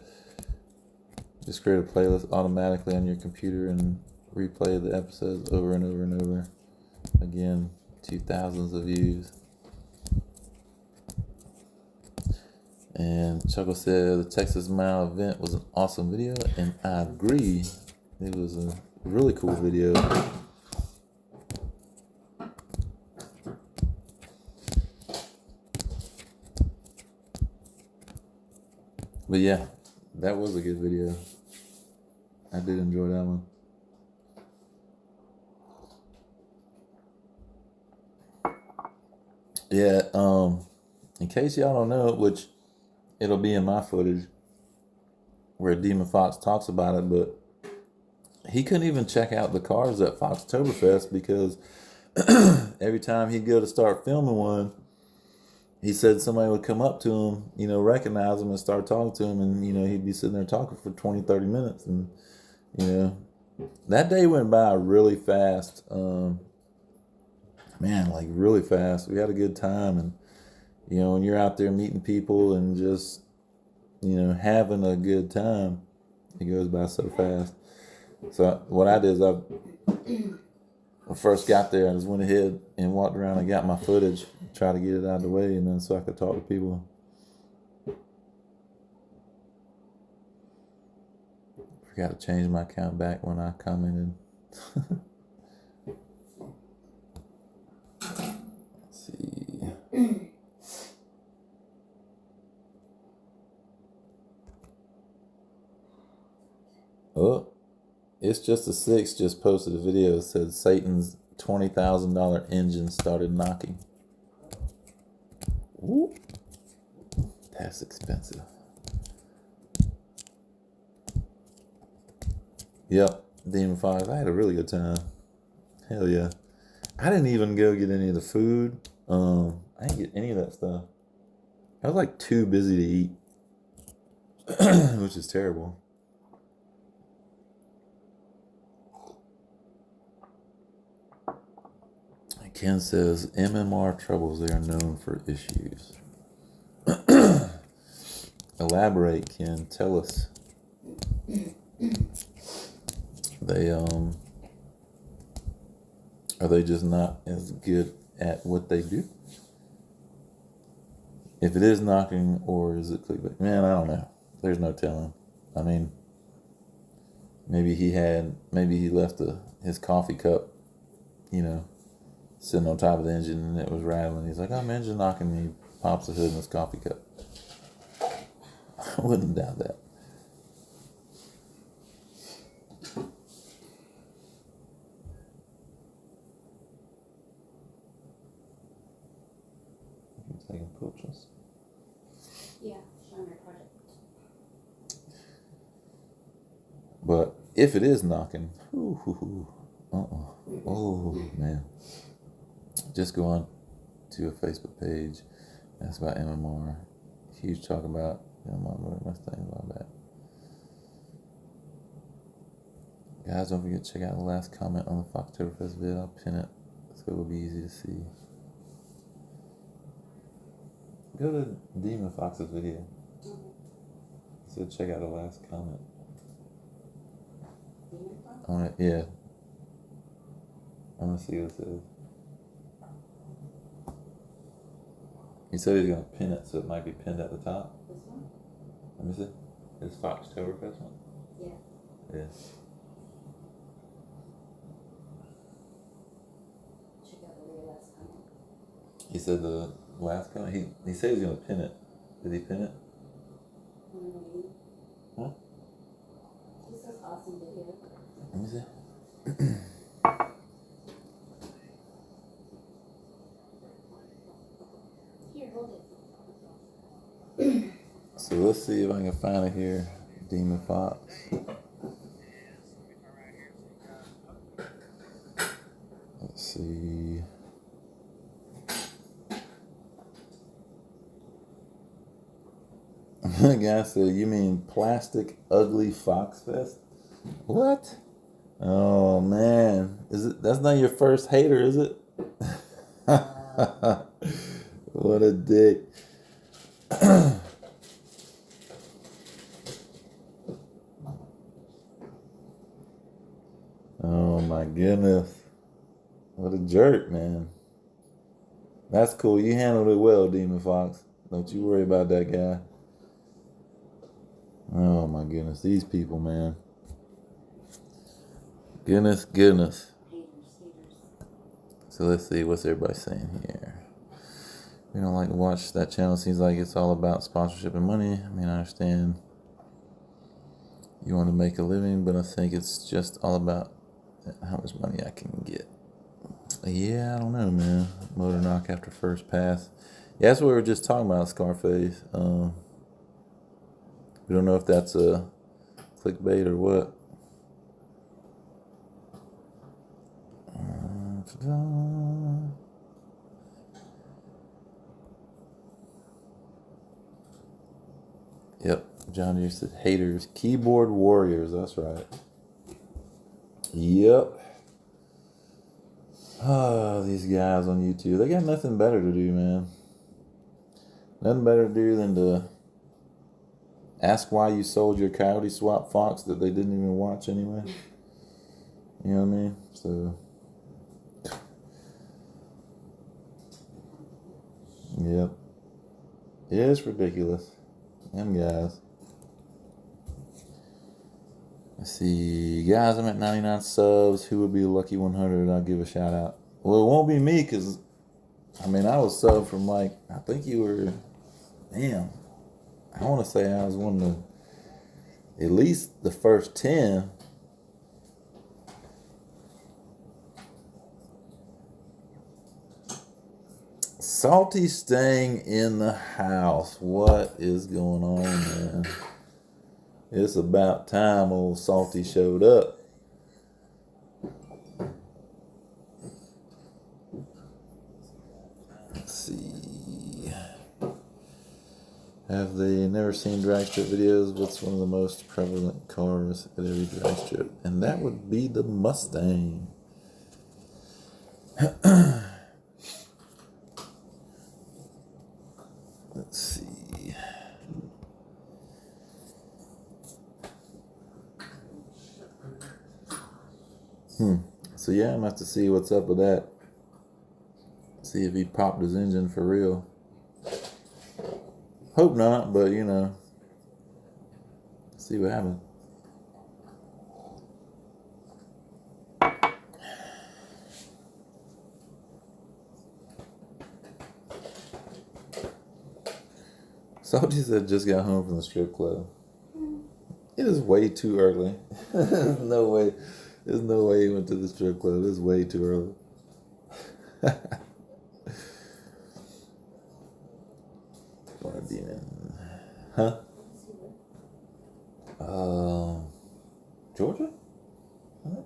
Just create a playlist automatically on your computer and replay the episodes over and over and over. Again, 2,000s of views. And Chuckle said the Texas Mile event was an awesome video, and I agree. It was a really cool video. But yeah, that was a good video. I did enjoy that one. Yeah, in case y'all don't know, which it'll be in my footage where Demon Fox talks about it, but he couldn't even check out the cars at Foxtoberfest because every time he'd go to start filming one, he said somebody would come up to him, recognize him and start talking to him, and, he'd be sitting there talking for 20, 30 minutes. And, that day went by really fast. Really fast. We had a good time. And, when you're out there meeting people and just, having a good time, it goes by so fast. So what I did is when I first got there, I just went ahead and walked around and got my footage, tried to get it out of the way, and then so I could talk to people. Forgot to change my account back when I commented. Let's see. Oh. It's Just a 6 just posted a video that said Satan's $20,000 engine started knocking. Ooh, that's expensive. Yep, Demon Fox. I had a really good time. Hell yeah. I didn't even go get any of the food. I didn't get any of that stuff. I was like too busy to eat, which is terrible. Ken says MMR troubles, they are known for issues. Elaborate, Ken. Tell us. They are they just not as good at what they do? If it is knocking or is it clickbait? Man, I don't know. There's no telling. I mean, maybe he left his coffee cup, sitting on top of the engine and it was rattling. He's like, I'm engine knocking, and he pops the hood in his coffee cup. I wouldn't doubt that. You taking pictures? Yeah, showing my project. But if it is knocking, oh man, just go on to a Facebook page. That's about MMR. Huge talk about Mustang, all that. Guys, don't forget to check out the last comment on the Foxtoberfest vid. I'll pin it so it will be easy to see. Go to Demon Fox's video. So check out the last comment. On it, yeah. I'm gonna see what it says. He said he's gonna pin it, so it might be pinned at the top. This one? Let me see. This Foxtoberfest one? Yeah. Yeah. Check out the very last comment. He said the last comment. He said he's gonna pin it. Did he pin it? Huh? This is awesome video. Let me see. Here, hold it. So let's see if I can find it here. Demon Fox. Let's see. The guy said, "You mean plastic ugly Fox Fest?" What? Oh man, that's not your first hater, is it? What a dick. Oh my goodness. What a jerk, man. That's cool. You handled it well, Demon Fox. Don't you worry about that guy. Oh my goodness. These people, man. Goodness. Haters. So let's see. What's everybody saying here? We don't like to watch that channel. Seems like it's all about sponsorship and money. I mean, I understand you want to make a living, but I think it's just all about how much money I can get. Yeah, I don't know, man. Motor knock after first pass. Yeah, that's what we were just talking about, Scarface. We don't know if that's a clickbait or what. Yep, John Deere said haters, keyboard warriors. That's right. Yep. Oh, these guys on YouTube, they got nothing better to do, man. Nothing better to do than to ask why you sold your Coyote Swap Fox that they didn't even watch anyway. You know what I mean? So, yep. Yeah, it's ridiculous. Them guys. Let's see. Guys, I'm at 99 subs. Who would be lucky 100? I'll give a shout out. Well, it won't be me because, I was subbed from I think you were, damn. I want to say I was one of the, at least the first 10. Salty staying in the house. What is going on, man? It's about time old Salty showed up. Have they never seen drag strip videos? What's one of the most prevalent cars at every drag strip? And that would be the Mustang. Let's see. So yeah, I'm gonna have to see what's up with that. See if he popped his engine for real. Hope not, but you know, see what happens. Salty said just got home from the strip club. It is way too early. There's no way he went to the strip club. It's way too early. Huh? Georgia? Huh?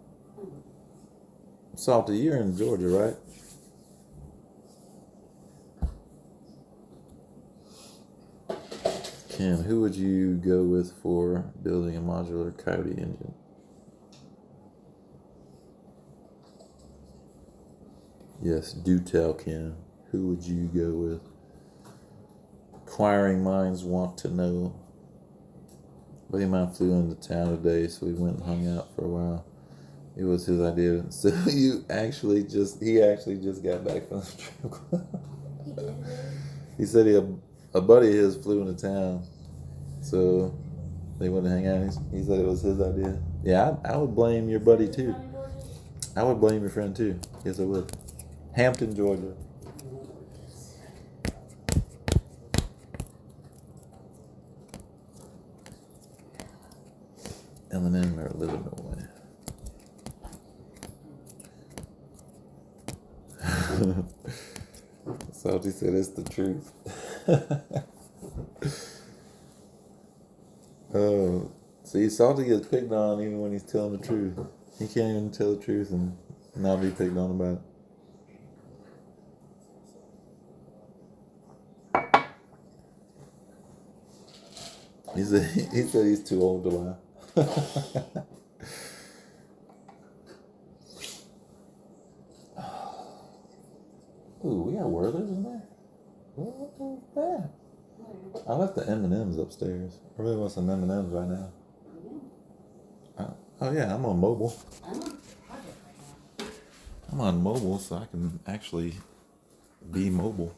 Salty, you're in Georgia, right? Ken, who would you go with for building a modular Coyote engine? Yes, do tell, Ken. Who would you go with? Inquiring minds want to know. Buddy of mine flew into town today, so we went and hung out for a while. It was his idea. So he actually just got back from the strip club. He said a buddy of his flew into town, so they went to hang out. He said it was his idea. Yeah, I would blame your buddy too. I would blame your friend too. Yes, I would. Hampton, Georgia. M&M are living away. Salty said it's the truth. Oh, see, Salty gets picked on even when he's telling the truth. He can't even tell the truth and not be picked on about it. He said he's too old to lie. Ooh, we got Werther's in there. What was that? I left the M&Ms upstairs. I really want some M&Ms right now. Oh yeah, I'm on mobile. I'm on mobile, so I can actually be mobile.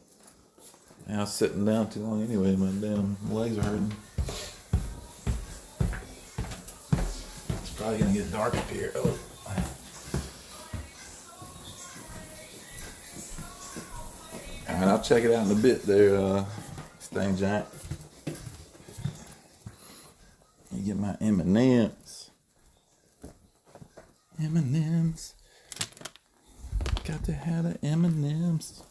And I was sitting down too long anyway. My damn legs are hurting. It's probably gonna get dark up here. Oh. Alright, I'll check it out in a bit there, Stang Giant. Let me get my M&Ms. M&Ms. Got to have the M&Ms.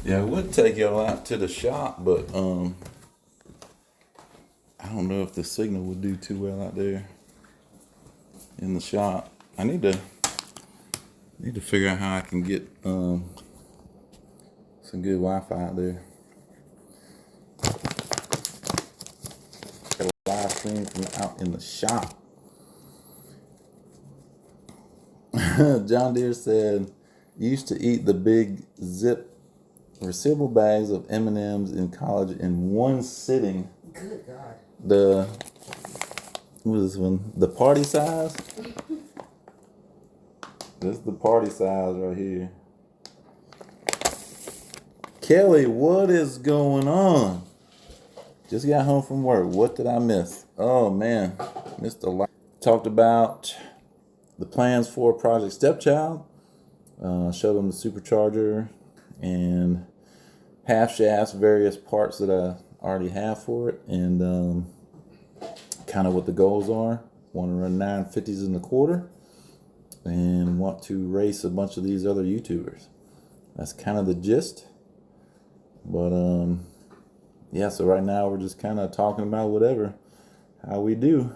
Yeah, I would take y'all out to the shop, but I don't know if the signal would do too well out there in the shop. I need to figure out how I can get some good Wi-Fi out there. Got a live stream from out in the shop. John Deere said, used to eat the big zip resealable bags of M&Ms in college in one sitting. Good God. What is this one? The party size? This is the party size right here. Kelly, what is going on? Just got home from work. What did I miss? Oh man, missed a lot. Talked about the plans for Project Stepchild. Showed them the supercharger and half shafts, various parts that I already have for it, and kind of what the goals are. Want to run 950s in the quarter and want to race a bunch of these other YouTubers. That's kind of the gist. But yeah, so right now we're just kind of talking about whatever, how we do.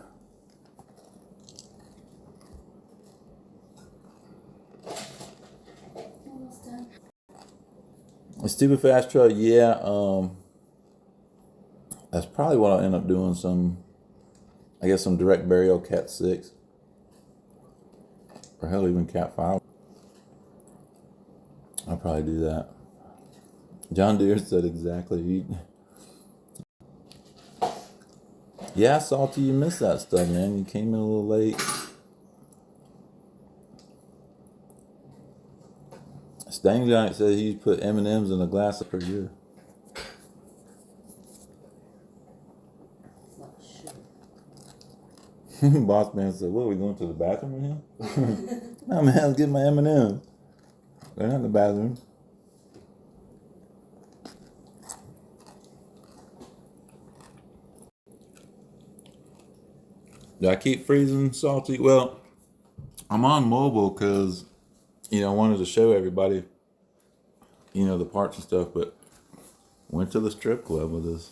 Almost done. A stupid fast truck, yeah. That's probably what I'll end up doing. Some direct burial Cat 6, or hell, even Cat 5. I'll probably do that. John Deere said exactly. Yeah, Salty, you missed that stuff, man. You came in a little late. Stang Giant said he put M&Ms in a glass per year. It's not sure. Boss man said, "What, are we going to the bathroom with him?" No, man, let's get my M&Ms. They're not in the bathroom. Do I keep freezing, Salty? Well, I'm on mobile because, I wanted to show everybody, the parts and stuff, but went to the strip club with us.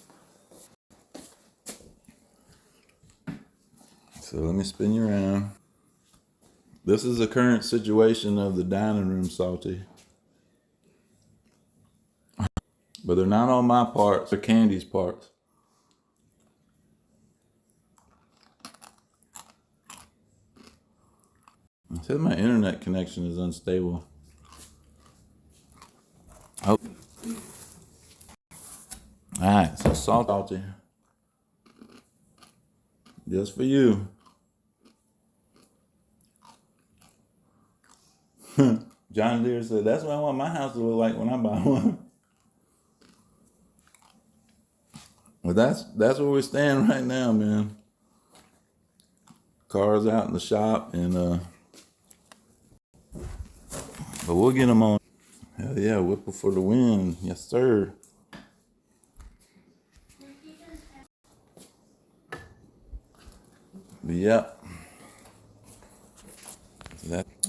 So let me spin you around. This is the current situation of the dining room, Salty. But they're not all my parts, they're Candy's parts. It says my internet connection is unstable. Oh. Alright, so Salty. Just for you. John Deere said, "That's what I want my house to look like when I buy one." Well, that's where we stand right now, man. Cars out in the shop, and but we'll get them on. Hell yeah, Whipple for the win. Yes, sir. But yeah.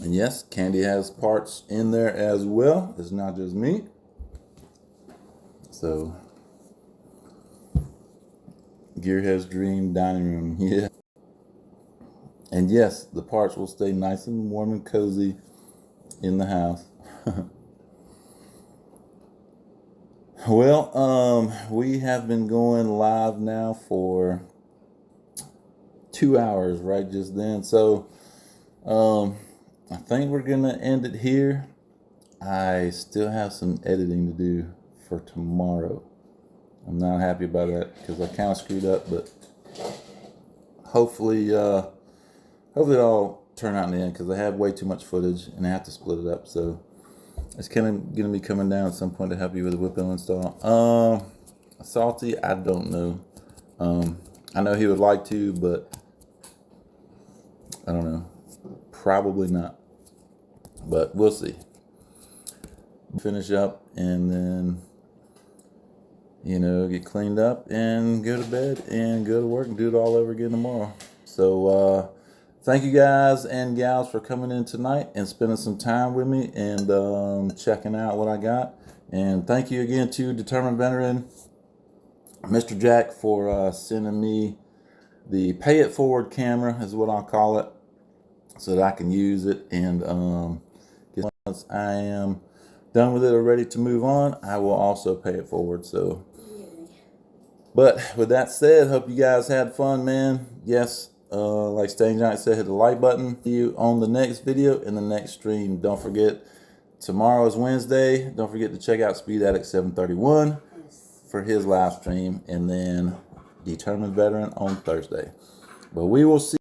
And yes, Candy has parts in there as well. It's not just me. So, Gearhead's Dream Dining Room. Yeah. And yes, the parts will stay nice and warm and cozy in the house. Well, we have been going live now for 2 hours, right just then. So, I think we're gonna end it here. I still have some editing to do for tomorrow. I'm not happy about that because I kind of screwed up, but hopefully it'll turn out in the end because I have way too much footage and I have to split it up. So it's kind of gonna be coming down at some point to help you with the whip install. Salty, I don't know. I know he would like to, but I don't know. Probably not. But we'll see. Finish up and then, get cleaned up and go to bed and go to work and do it all over again tomorrow. So, thank you guys and gals for coming in tonight and spending some time with me and checking out what I got. And thank you again to Determined Veteran, Mr. Jack, for sending me the Pay It Forward camera, is what I'll call it, so that I can use it. And once I am done with it or ready to move on, I will also pay it forward. So, but with that said, hope you guys had fun, man. Yes, like Stang Giant said, hit the like button. See you on the next video in the next stream. Don't forget, tomorrow is Wednesday. Don't forget to check out Speed Addict 731 for his live stream, and then Determined Veteran on Thursday. But we will see